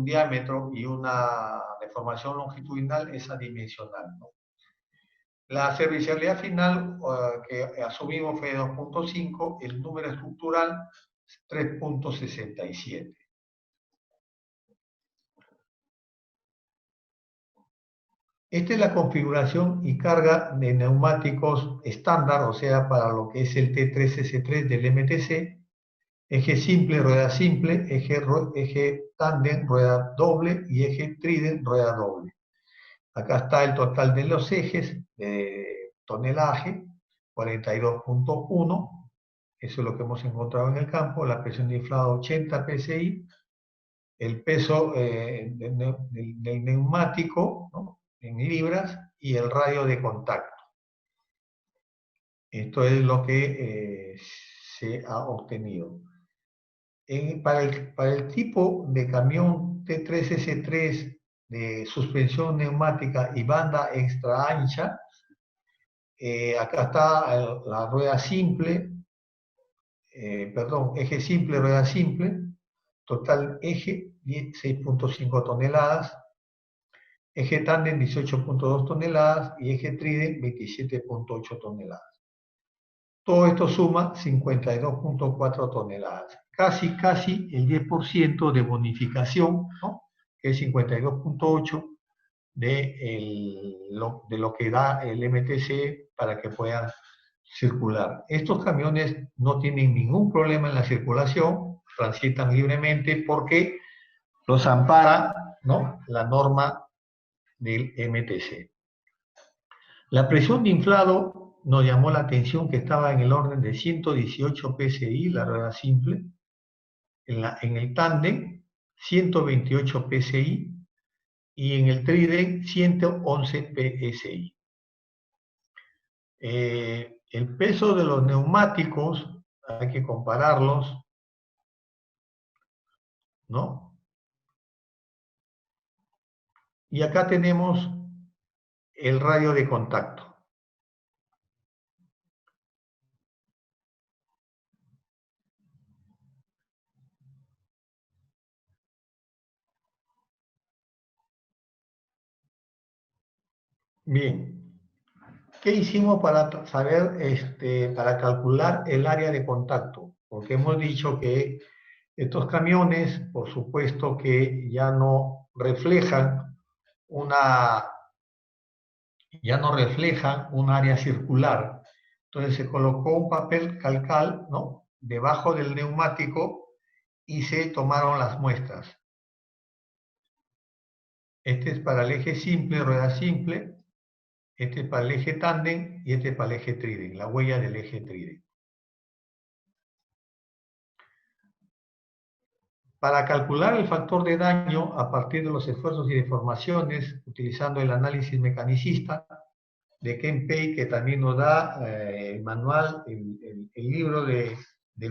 diámetro y una deformación longitudinal, es adimensional, ¿no? La servicialidad final que asumimos fue 2.5, el número estructural 3.67. Esta es la configuración y carga de neumáticos estándar, o sea, para lo que es el T3S3 del MTC. Eje simple, rueda simple, eje tándem, rueda doble y eje trident, rueda doble. Acá está el total de los ejes de tonelaje, 42.1. Eso es lo que hemos encontrado en el campo. La presión de inflado 80 PSI. El peso del neumático, ¿no?, en libras, y el radio de contacto. Esto es lo que se ha obtenido. Para el tipo de camión T3S3 de suspensión neumática y banda extra ancha, acá está la rueda simple, eje simple, rueda simple, total eje 6.5 toneladas, eje tándem 18.2 toneladas y eje trident 27.8 toneladas. Todo esto suma 52.4 toneladas. Casi el 10% de bonificación, ¿no? Que es 52.8 de lo que da el MTC para que puedan circular. Estos camiones no tienen ningún problema en la circulación, transitan libremente porque los ampara, ¿no?, la norma del MTC. La presión de inflado nos llamó la atención, que estaba en el orden de 118 psi, la rueda simple, en el tándem 128 psi y en el trident 111 psi. El peso de los neumáticos hay que compararlos, ¿no? Y acá tenemos el radio de contacto. Bien, ¿qué hicimos para saber, para calcular el área de contacto? Porque hemos dicho que estos camiones, por supuesto que ya no reflejan un área circular. Entonces se colocó un papel calcal, ¿no?, debajo del neumático y se tomaron las muestras. Este es para el eje simple, rueda simple, este es para el eje tándem y este es para el eje trident, la huella del eje trident. Para calcular el factor de daño a partir de los esfuerzos y deformaciones, utilizando el análisis mecanicista de Ken Pei, que también nos da el manual, el libro de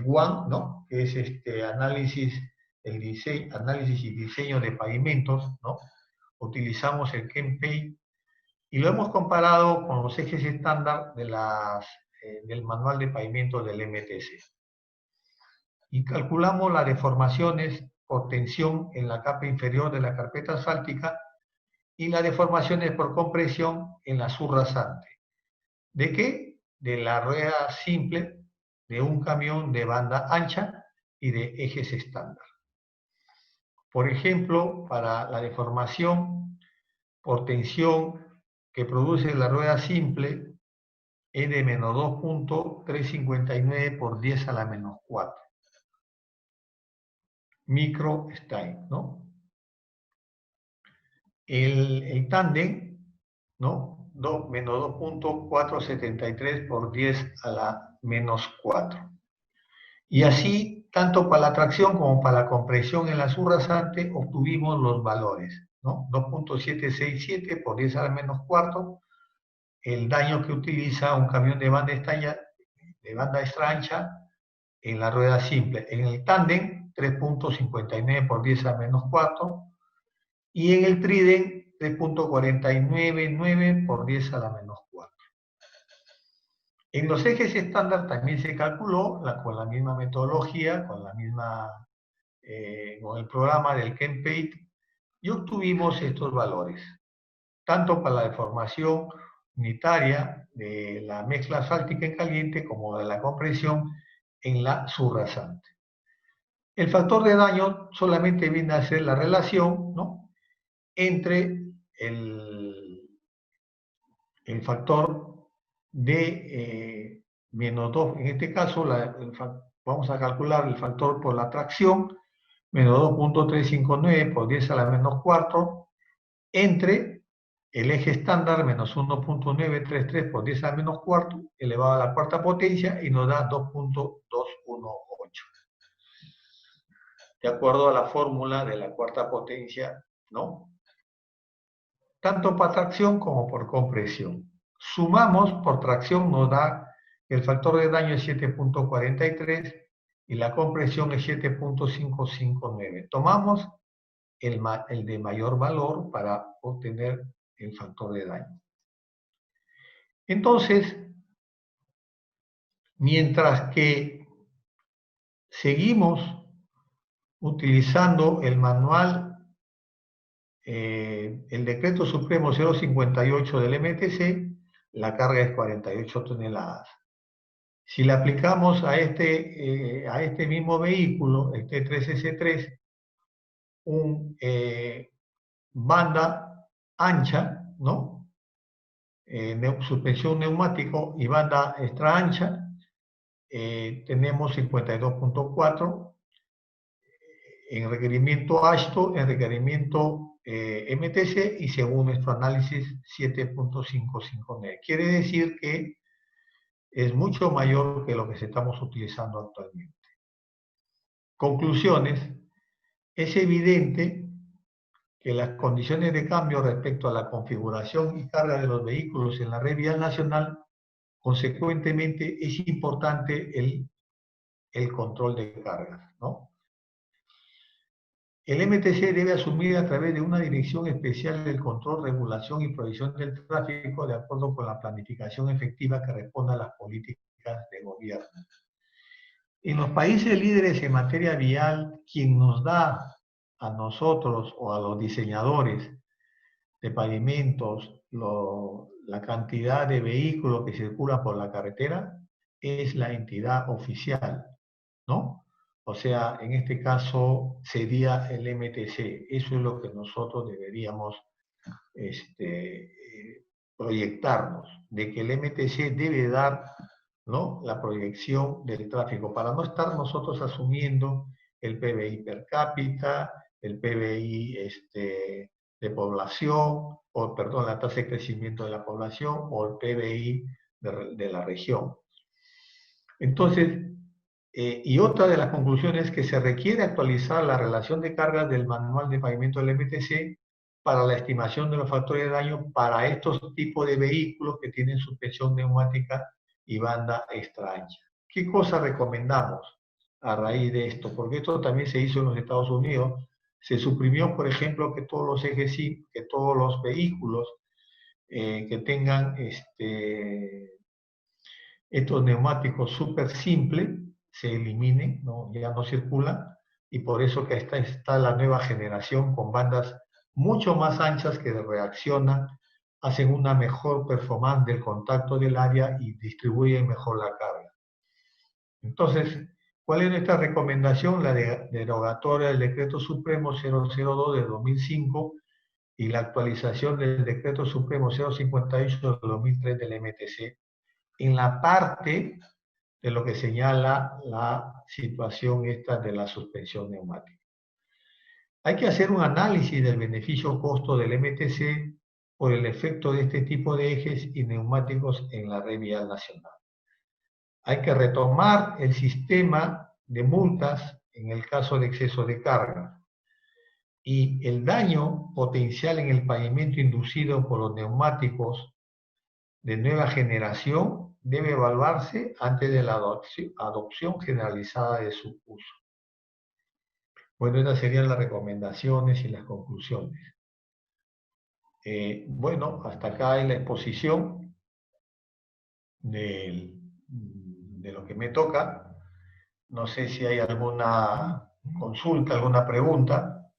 Wang, ¿no?, que es análisis y diseño de pavimentos, ¿no? Utilizamos el Ken Pei y lo hemos comparado con los ejes estándar del manual de pavimentos del MTC. Y calculamos las deformaciones por tensión en la capa inferior de la carpeta asfáltica y las deformaciones por compresión en la subrasante. ¿De qué? De la rueda simple de un camión de banda ancha y de ejes estándar. Por ejemplo, para la deformación por tensión que produce la rueda simple es de menos 2.359 por 10 a la menos 4. Microstein, ¿no? El tándem, ¿no?, menos 2.473 por 10 a la menos 4. Y así, tanto para la tracción como para la compresión en la subrasante, obtuvimos los valores, ¿no? 2.767 por 10 a la menos 4, el daño que utiliza un camión de banda extra ancha en la rueda simple. En el tándem, 3.59 por 10 a la menos 4, y en el trident, 3.499 por 10 a la menos 4. En los ejes estándar también se calculó con la misma metodología, con el programa del Ken Pei, y obtuvimos estos valores, tanto para la deformación unitaria de la mezcla asfáltica en caliente como de la compresión en la subrasante. El factor de daño solamente viene a ser la relación, ¿no?, entre el factor de menos 2, en este caso vamos a calcular el factor por la tracción, menos 2.359 por 10 a la menos 4, entre el eje estándar, menos 1.933 por 10 a la menos 4, elevado a la cuarta potencia, y nos da 2.218. De acuerdo a la fórmula de la cuarta potencia, ¿no?, tanto para tracción como por compresión. Sumamos por tracción, nos da el factor de daño es 7.43 y la compresión es 7.559. Tomamos el de mayor valor para obtener el factor de daño. Entonces, mientras que seguimos utilizando el manual el decreto supremo 058 del MTC, la carga es 48 toneladas. Si le aplicamos a este mismo vehículo, el T3S3, un banda ancha, ¿no? Suspensión neumático y banda extra ancha, tenemos 52.4 en requerimiento ASTO, en requerimiento MTC, y según nuestro análisis 7.55 NER. Quiere decir que es mucho mayor que lo que estamos utilizando actualmente. Conclusiones. Es evidente que las condiciones de cambio respecto a la configuración y carga de los vehículos en la red vial nacional, consecuentemente es importante el control de cargas, ¿no? El MTC debe asumir a través de una dirección especial el control, regulación y provisión del tráfico de acuerdo con la planificación efectiva que responda a las políticas de gobierno. En los países líderes en materia vial, quien nos da a nosotros o a los diseñadores de pavimentos la cantidad de vehículos que circulan por la carretera es la entidad oficial, ¿no? O sea, en este caso sería el MTC. Eso es lo que nosotros deberíamos proyectarnos, de que el MTC debe dar, ¿no?, la proyección del tráfico, para no estar nosotros asumiendo el PBI per cápita, el PBI de población, o perdón, la tasa de crecimiento de la población, o el PBI de la región. Entonces, y otra de las conclusiones es que se requiere actualizar la relación de cargas del manual de pavimento del MTC para la estimación de los factores de daño para estos tipos de vehículos que tienen suspensión neumática y banda extra ancha. ¿Qué cosas recomendamos a raíz de esto? Porque esto también se hizo en los Estados Unidos. Se suprimió, por ejemplo, que todos los ejes SIP, que todos los vehículos que tengan estos neumáticos súper simples se eliminen, ¿no? Ya no circulan, y por eso que está la nueva generación con bandas mucho más anchas que reaccionan, hacen una mejor performance del contacto del área y distribuyen mejor la carga. Entonces, ¿cuál es nuestra recomendación? La derogatoria del Decreto Supremo 002 de 2005 y la actualización del Decreto Supremo 058 de 2003 del MTC, en la parte de lo que señala la situación esta de la suspensión neumática. Hay que hacer un análisis del beneficio-costo del MTC por el efecto de este tipo de ejes y neumáticos en la red vial nacional. Hay que retomar el sistema de multas en el caso de exceso de carga. Y el daño potencial en el pavimento inducido por los neumáticos de nueva generación debe evaluarse antes de la adopción generalizada de su uso. Bueno, estas serían las recomendaciones y las conclusiones. Bueno, hasta acá hay la exposición de lo que me toca. No sé si hay alguna consulta, alguna pregunta.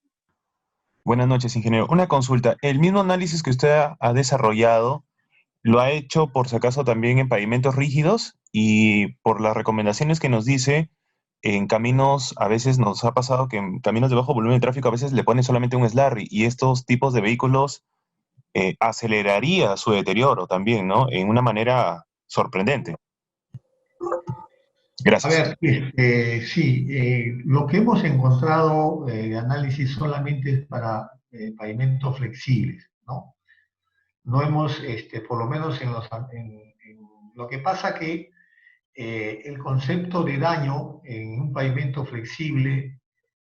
Buenas noches, ingeniero. Una consulta. ¿El mismo análisis que usted ha desarrollado lo ha hecho, por si acaso, también en pavimentos rígidos? Y por las recomendaciones que nos dice, en caminos, a veces nos ha pasado que en caminos de bajo volumen de tráfico a veces le ponen solamente un SLARRY, y estos tipos de vehículos aceleraría su deterioro también, ¿no? En una manera sorprendente. Gracias. A ver, sí, lo que hemos encontrado de análisis solamente es para pavimentos flexibles, ¿no? No hemos, por lo menos lo que pasa que el concepto de daño en un pavimento flexible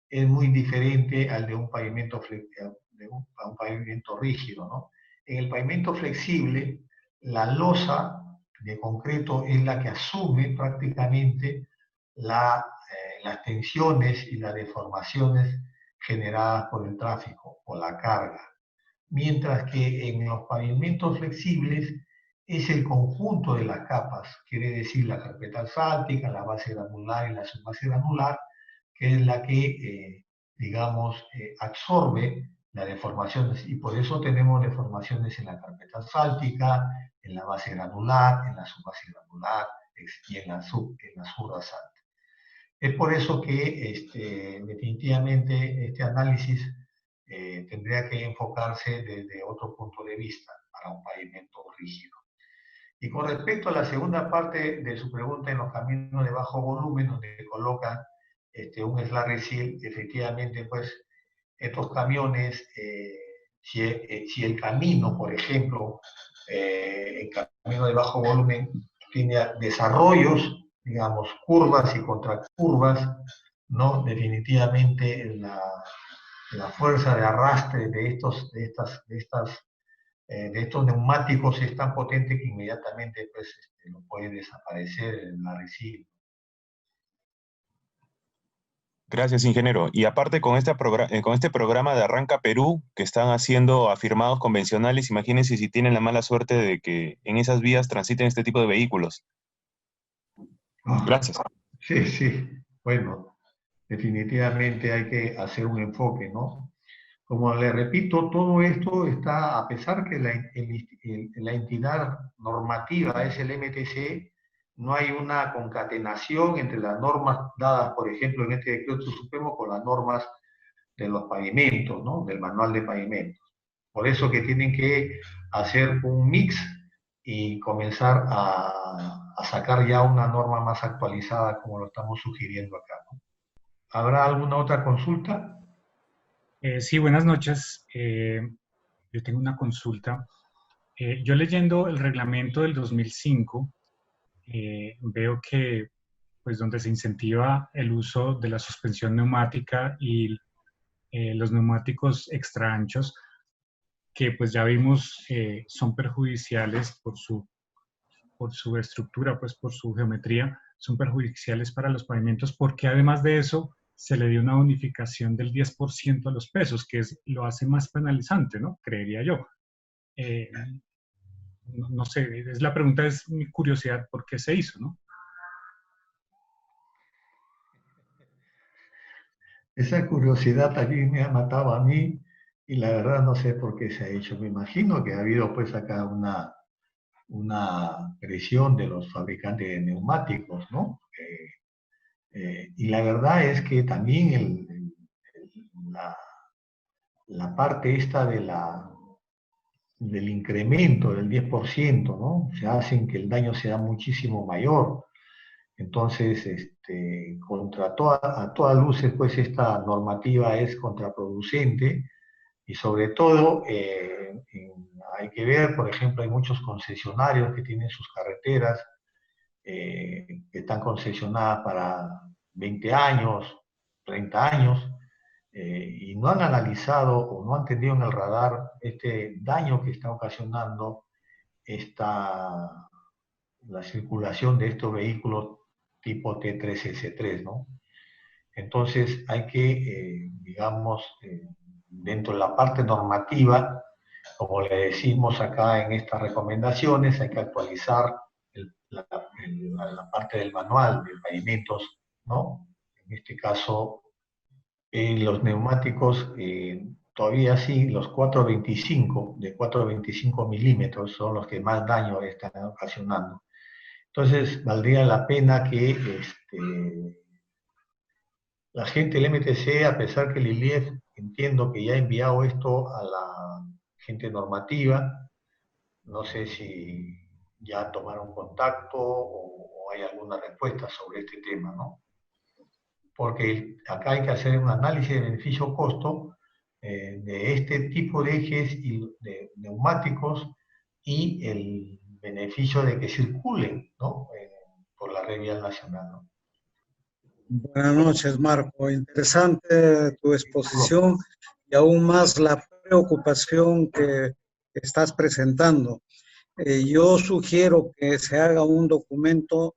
es muy diferente al de un pavimento rígido, ¿no? En el pavimento flexible, la losa de concreto es la que asume prácticamente las tensiones y las deformaciones generadas por el tráfico, por la carga. Mientras que en los pavimentos flexibles es el conjunto de las capas, quiere decir la carpeta asfáltica, la base granular y la subbase granular, que es la que, digamos, absorbe las deformaciones, y por eso tenemos deformaciones en la carpeta asfáltica, en la base granular, en la subbase granular y en la subrasante. Es por eso que definitivamente este análisis tendría que enfocarse desde otro punto de vista para un pavimento rígido. Y con respecto a la segunda parte de su pregunta en los caminos de bajo volumen, donde colocan un slurry seal, efectivamente, pues, estos camiones, si el camino, por ejemplo, el camino de bajo volumen tiene desarrollos, digamos, curvas y contracurvas, ¿no? Definitivamente la fuerza de arrastre de estos neumáticos es tan potente que inmediatamente pues, no puede desaparecer el arrecife. Gracias, ingeniero. Y aparte con este programa de Arranca Perú, que están haciendo afirmados convencionales, imagínense si tienen la mala suerte de que en esas vías transiten este tipo de vehículos. Gracias. Sí, sí. Bueno, definitivamente hay que hacer un enfoque, ¿no? Como le repito, todo esto está, a pesar que la entidad normativa es el MTC, no hay una concatenación entre las normas dadas, por ejemplo, en este decreto supremo con las normas de los pavimentos, ¿no? Del manual de pavimentos. Por eso que tienen que hacer un mix y comenzar a sacar ya una norma más actualizada como lo estamos sugiriendo acá, ¿no? ¿Habrá alguna otra consulta? Sí, buenas noches. Yo tengo una consulta. Yo leyendo el reglamento del 2005, veo que pues donde se incentiva el uso de la suspensión neumática y los neumáticos extra anchos, que pues ya vimos son perjudiciales por su estructura, pues por su geometría, son perjudiciales para los pavimentos, porque además de eso se le dio una bonificación del 10% a los pesos, que lo hace más penalizante, ¿no? Creería yo. No sé, la pregunta es mi curiosidad, ¿por qué se hizo, no? Esa curiosidad también me ha matado a mí y la verdad no sé por qué se ha hecho. Me imagino que ha habido pues acá una presión de los fabricantes de neumáticos, ¿no? Y la verdad es que también la parte esta del incremento del 10%, ¿no? Se hacen que el daño sea muchísimo mayor. Entonces, a todas luces, pues esta normativa es contraproducente y sobre todo hay que ver, por ejemplo, hay muchos concesionarios que tienen sus carreteras que están concesionadas para 20 años, 30 años, y no han analizado o no han tenido en el radar este daño que está ocasionando la circulación de estos vehículos tipo T3S3, ¿no? Entonces hay que, digamos, dentro de la parte normativa, como le decimos acá en estas recomendaciones, hay que actualizar la parte del manual de pavimentos, ¿no? En este caso, los neumáticos, todavía sí, los 425, de 425 milímetros son los que más daño están ocasionando. Entonces, valdría la pena que la gente del MTC, a pesar que el ILIEF, entiendo que ya ha enviado esto a la gente normativa, no sé si ya tomaron contacto o hay alguna respuesta sobre este tema, ¿no? Porque acá hay que hacer un análisis de beneficio-costo de este tipo de ejes y de neumáticos y el beneficio de que circulen, ¿no? Por la red vial nacional, ¿no? Buenas noches, Marco. Interesante tu exposición y aún más la preocupación que estás presentando. Yo sugiero que se haga un documento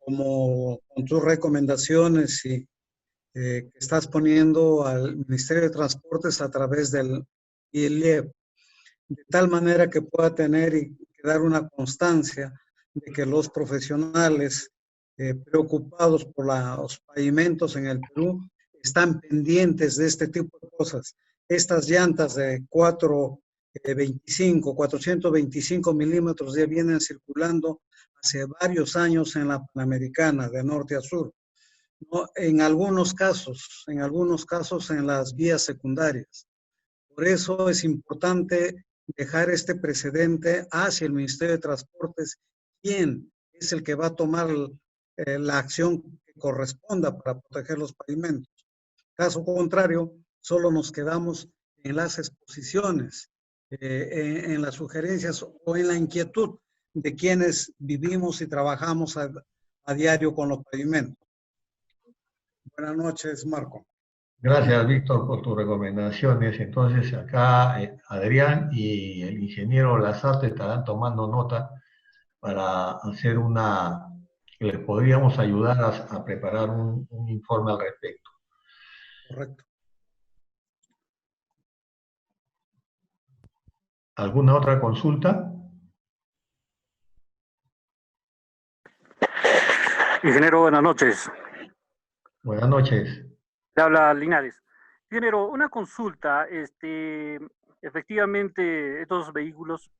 como con tus recomendaciones y que estás poniendo al Ministerio de Transportes a través del ILIEP, de tal manera que pueda tener y dar una constancia de que los profesionales preocupados por los pavimentos en el Perú están pendientes de este tipo de cosas. estas llantas de 425 milímetros ya vienen circulando hace varios años en la Panamericana, de norte a sur, ¿no? En algunos casos en las vías secundarias. Por eso es importante dejar este precedente hacia el Ministerio de Transportes, quien es el que va a tomar la acción que corresponda para proteger los pavimentos. Caso contrario, solo nos quedamos en las exposiciones, en las sugerencias o en la inquietud de quienes vivimos y trabajamos a diario con los pavimentos. Buenas noches, Marco. Gracias, Víctor, por tus recomendaciones. Entonces, acá Adrián y el ingeniero Lazarte estarán tomando nota para hacer que les podríamos ayudar a preparar un informe al respecto. Correcto. ¿Alguna otra consulta? Ingeniero, buenas noches. Buenas noches. Le habla Linares. Ingeniero, una consulta. Efectivamente, estos vehículos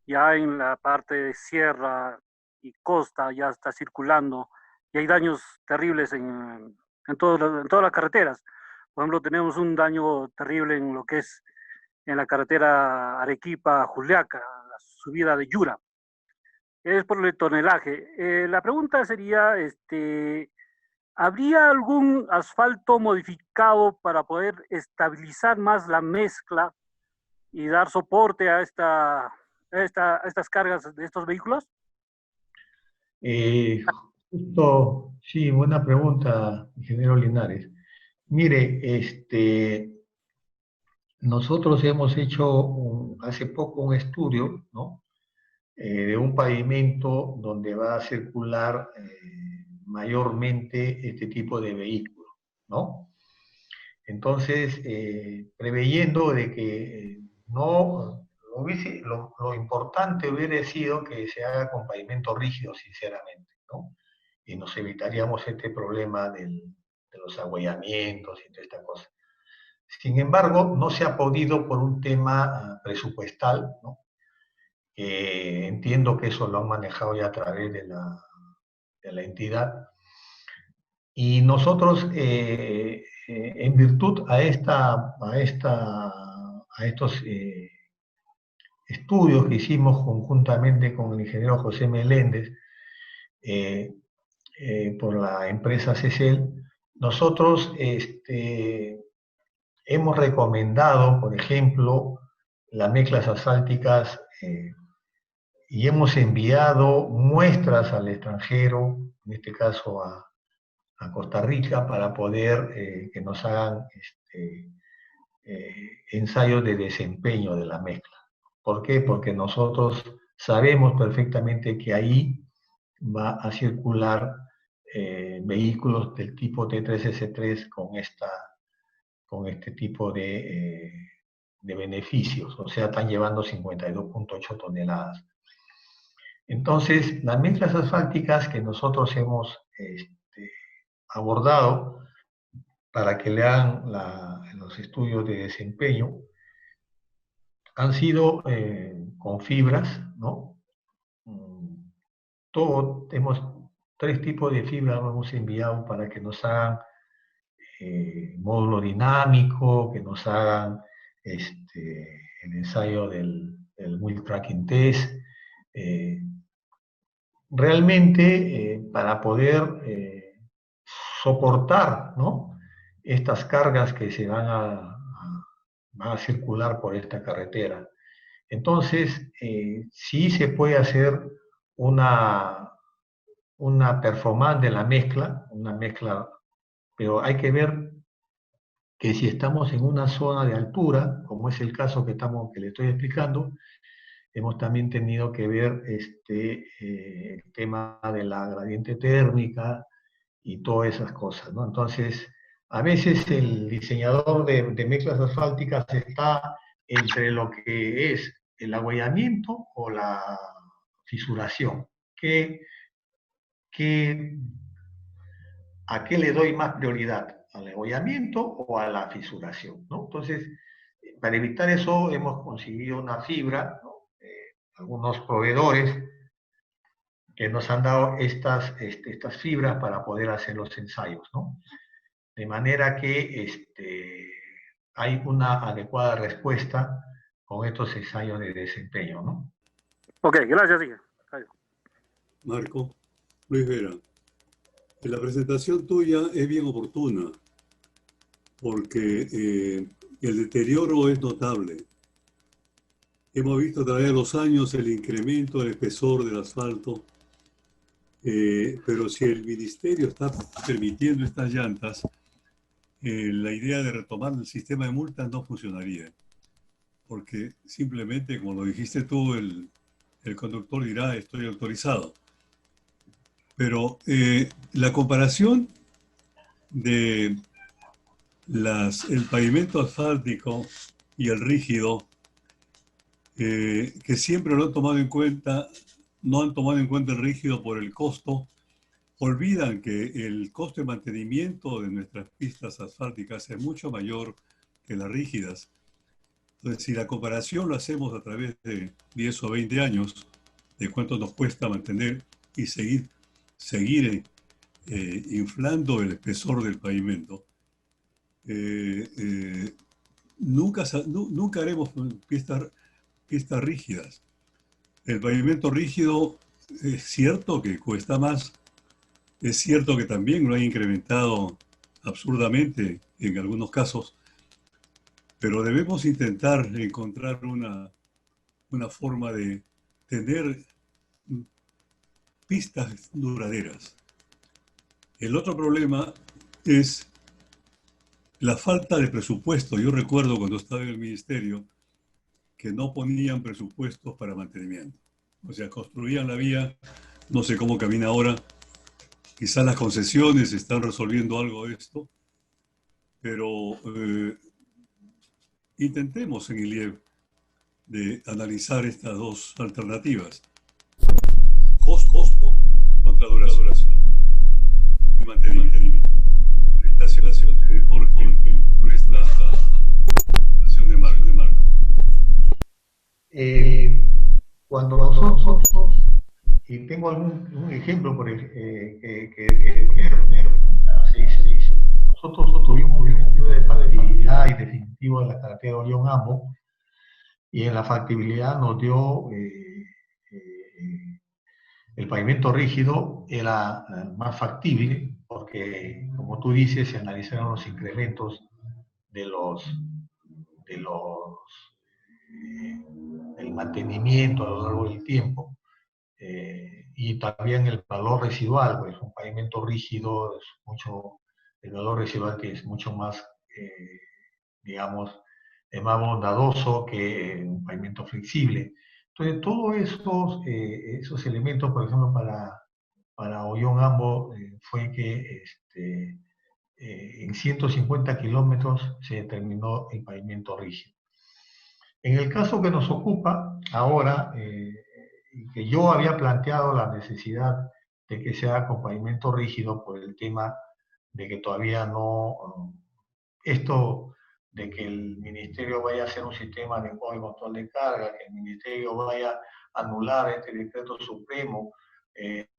ya en la parte de sierra y costa ya está circulando y hay daños terribles en todas las carreteras. Por ejemplo, tenemos un daño terrible en lo que es en la carretera Arequipa-Juliaca, la subida de Yura. Es por el tonelaje. La pregunta sería, ¿habría algún asfalto modificado para poder estabilizar más la mezcla y dar soporte a estas cargas de estos vehículos? Sí, buena pregunta, ingeniero Linares. Mire, nosotros hemos hecho hace poco un estudio, ¿no? De un pavimento donde va a circular mayormente este tipo de vehículos, ¿no? Entonces, preveyendo de que lo importante hubiera sido que se haga con pavimento rígido, sinceramente, ¿no? Y nos evitaríamos este problema de los agüellamientos y toda esta cosa. Sin embargo, no se ha podido por un tema presupuestal, ¿no? Entiendo que eso lo han manejado ya a través de la entidad. Y nosotros, en virtud a estos estudios que hicimos conjuntamente con el ingeniero José Meléndez, por la empresa CECEL, nosotros hemos recomendado, por ejemplo, las mezclas asfálticas y hemos enviado muestras al extranjero, en este caso a Costa Rica, para poder que nos hagan ensayos de desempeño de la mezcla. ¿Por qué? Porque nosotros sabemos perfectamente que ahí va a circular vehículos del tipo T3S3 con este tipo de beneficios, o sea, están llevando 52.8 toneladas. Entonces, las mezclas asfálticas que nosotros hemos abordado para que le hagan los estudios de desempeño han sido con fibras, ¿no? Tres tipos de fibras hemos enviado para que nos hagan módulo dinámico, que nos hagan el ensayo del Wheel Tracking Test. Realmente, para poder soportar, ¿no?, estas cargas que se van a circular por esta carretera. Entonces, sí se puede hacer una performance de la mezcla, pero hay que ver que si estamos en una zona de altura, como es el caso que le estoy explicando, hemos también tenido que ver el tema de la gradiente térmica y todas esas cosas, ¿no? Entonces, a veces el diseñador de mezclas asfálticas está entre lo que es el agüellamiento o la fisuración. ¿A qué le doy más prioridad? ¿Al agüellamiento o a la fisuración, ¿no? Entonces, para evitar eso hemos conseguido una fibra, ¿no? Algunos proveedores que nos han dado estas fibras para poder hacer los ensayos, ¿no? De manera que hay una adecuada respuesta con estos ensayos de desempeño, ¿no? Ok, gracias, Inge. Marco, Luis Vera, la presentación tuya es bien oportuna porque el deterioro es notable. Hemos visto a través de los años el incremento del espesor del asfalto, pero si el ministerio está permitiendo estas llantas, la idea de retomar el sistema de multas no funcionaría, porque simplemente, como lo dijiste tú, el conductor dirá estoy autorizado. Pero la comparación de el pavimento asfáltico y el rígido, que siempre lo han tomado en cuenta, no han tomado en cuenta el rígido por el costo, olvidan que el costo de mantenimiento de nuestras pistas asfálticas es mucho mayor que las rígidas. Entonces, si la comparación lo hacemos a través de 10 o 20 años, de cuánto nos cuesta mantener y seguir inflando el espesor del pavimento, nunca haremos pistas rígidas. El pavimento rígido es cierto que cuesta más, es cierto que también lo ha incrementado absurdamente en algunos casos, pero debemos intentar encontrar una forma de tener pistas duraderas. El otro problema es la falta de presupuesto. Yo recuerdo cuando estaba en el ministerio que no ponían presupuestos para mantenimiento. O sea, construían la vía, no sé cómo camina ahora, quizás las concesiones están resolviendo algo de esto, pero intentemos en ILIEV de analizar estas dos alternativas. Costo contra duración y mantenimiento. Gracias, Jorge, por esta presentación de Marco. Cuando nosotros, y tengo un ejemplo por el, nosotros tuvimos un estudio de factibilidad y definitivo de la carretera Orión-Ambo, y en la factibilidad nos dio el pavimento rígido era más factible porque, como tú dices, se analizaron los incrementos del mantenimiento a lo largo del tiempo y también el valor residual, pues un pavimento rígido es el valor residual que es mucho más, digamos, más bondadoso que un pavimento flexible. Entonces, todos esos elementos, por ejemplo, para Ollón-Ambo, fue que en 150 kilómetros se determinó el pavimento rígido. En el caso que nos ocupa ahora, que yo había planteado la necesidad de que sea con pavimento rígido por el tema de que todavía no, esto de que el ministerio vaya a hacer un sistema de control de carga, que el ministerio vaya a anular este decreto supremo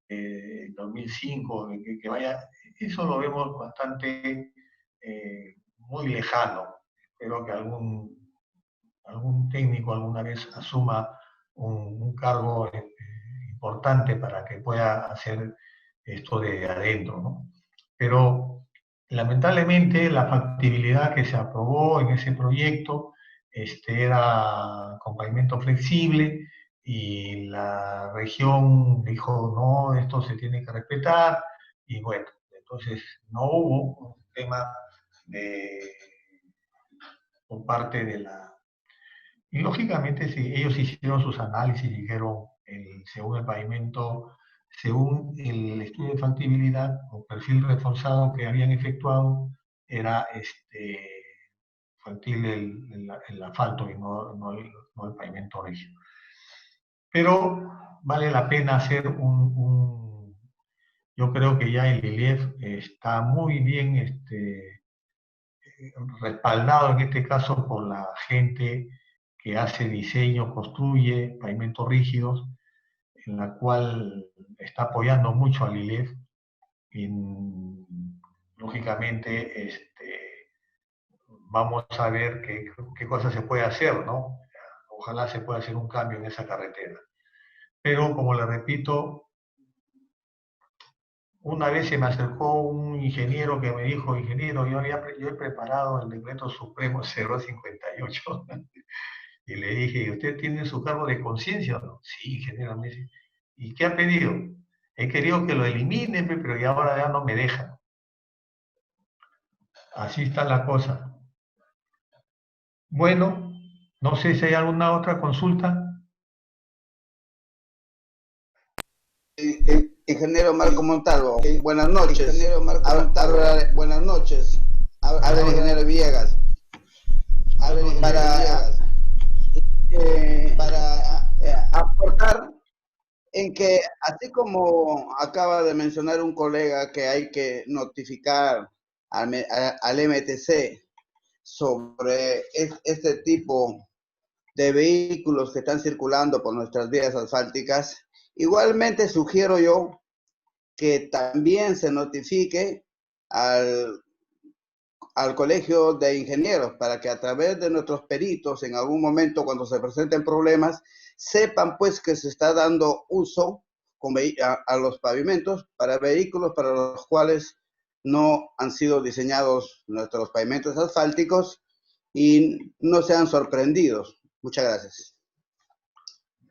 2005, que vaya, eso lo vemos bastante muy lejano. Espero que algún técnico alguna vez asuma un cargo importante para que pueda hacer esto de adentro, ¿no? Pero lamentablemente la factibilidad que se aprobó en ese proyecto era con pavimento flexible y la región dijo no, esto se tiene que respetar y bueno, entonces no hubo un tema por parte de la... Y lógicamente si ellos hicieron sus análisis y dijeron según el pavimento, según el estudio de factibilidad o perfil reforzado que habían efectuado, era factible el asfalto y no el pavimento rígido. Pero vale la pena hacer yo creo que ya el ILIEV está muy bien respaldado en este caso por la gente que hace diseño, construye pavimentos rígidos, en la cual está apoyando mucho al ILEF. Lógicamente, vamos a ver qué cosas se puede hacer, ¿no? Ojalá se pueda hacer un cambio en esa carretera. Pero, como le repito, una vez se me acercó un ingeniero que me dijo, ingeniero, yo he preparado el decreto supremo 058. Y le dije, ¿y usted tiene su cargo de conciencia o no? Sí, ingeniero, me dice. ¿Y qué ha pedido? He querido que lo eliminen, pero ya ahora ya no me dejan. Así está la cosa. Bueno, no sé si hay alguna otra consulta. Ingeniero Marco Montalvo, buenas noches. Ingeniero Marco Montalvo, buenas noches. Habla el ingeniero Villegas. Para aportar en que, así como acaba de mencionar un colega que hay que notificar al MTC sobre este tipo de vehículos que están circulando por nuestras vías asfálticas, igualmente sugiero yo que también se notifique al Colegio de Ingenieros para que a través de nuestros peritos en algún momento cuando se presenten problemas sepan pues que se está dando uso a los pavimentos para vehículos para los cuales no han sido diseñados nuestros pavimentos asfálticos y no sean sorprendidos. Muchas gracias.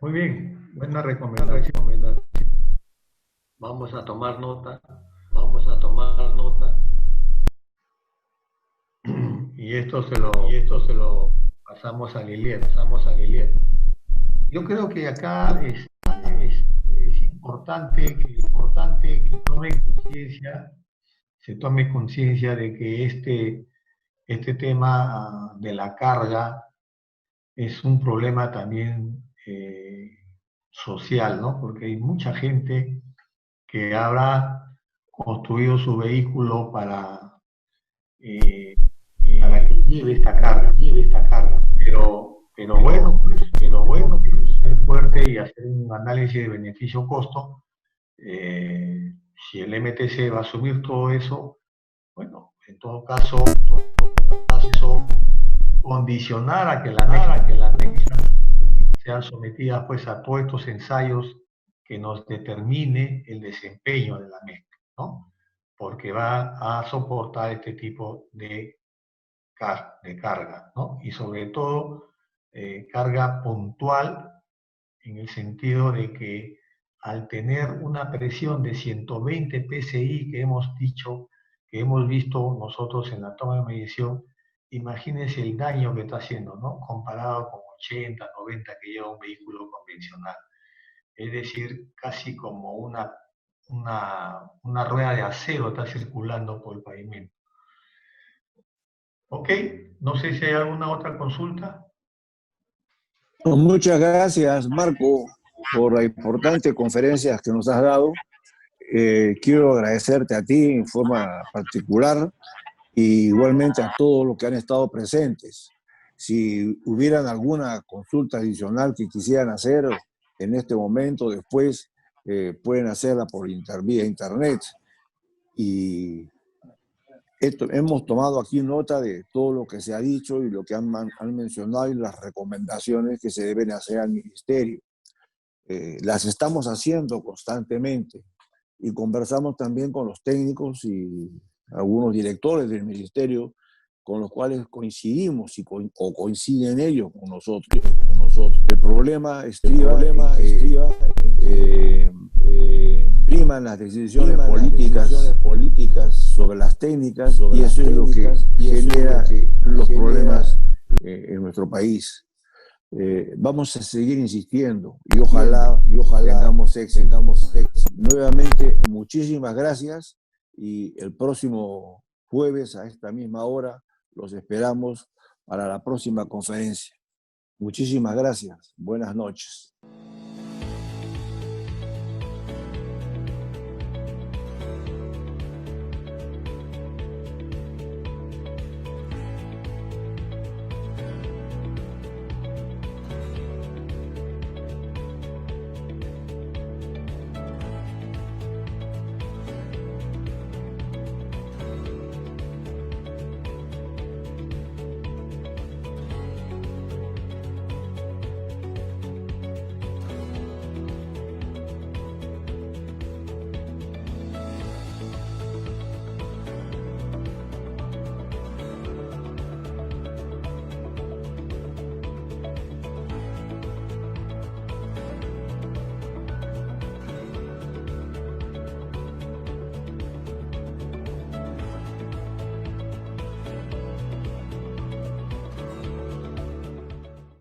Muy bien, buena recomendación. Vamos a tomar nota. Y esto se lo pasamos a Liliet. Yo creo que acá es importante que se tome conciencia de que este tema de la carga es un problema también social, ¿no? Porque hay mucha gente que habrá construido su vehículo para que lleve esta carga. Pero bueno, ser fuerte y hacer un análisis de beneficio-costo. Si el MTC va a asumir todo eso, bueno, en todo caso, condicionar a que la anexa sean sometidas pues a todos estos ensayos que nos determine el desempeño de la mezcla, ¿no? Porque va a soportar este tipo de carga, ¿no? Y sobre todo carga puntual en el sentido de que al tener una presión de 120 psi que hemos visto nosotros en la toma de medición, imagínense el daño que está haciendo, ¿no? Comparado con 80, 90 que lleva un vehículo convencional. Es decir, casi como una rueda de acero está circulando por el pavimento. Ok, no sé si hay alguna otra consulta. Muchas gracias, Marco, por la importante conferencia que nos has dado. Quiero agradecerte a ti en forma particular y igualmente a todos los que han estado presentes. Si hubieran alguna consulta adicional que quisieran hacer en este momento, después pueden hacerla por vía internet. Y hemos tomado aquí nota de todo lo que se ha dicho y lo que han mencionado y las recomendaciones que se deben hacer al ministerio. Las estamos haciendo constantemente y conversamos también con los técnicos y algunos directores del ministerio con los cuales coincidimos o coinciden ellos con nosotros. El problema estriba priman las decisiones políticas sobre las técnicas y eso es lo que genera los problemas en nuestro país. Vamos a seguir insistiendo y ojalá tengamos éxito. Nuevamente, muchísimas gracias y el próximo jueves a esta misma hora los esperamos para la próxima conferencia. Muchísimas gracias. Buenas noches.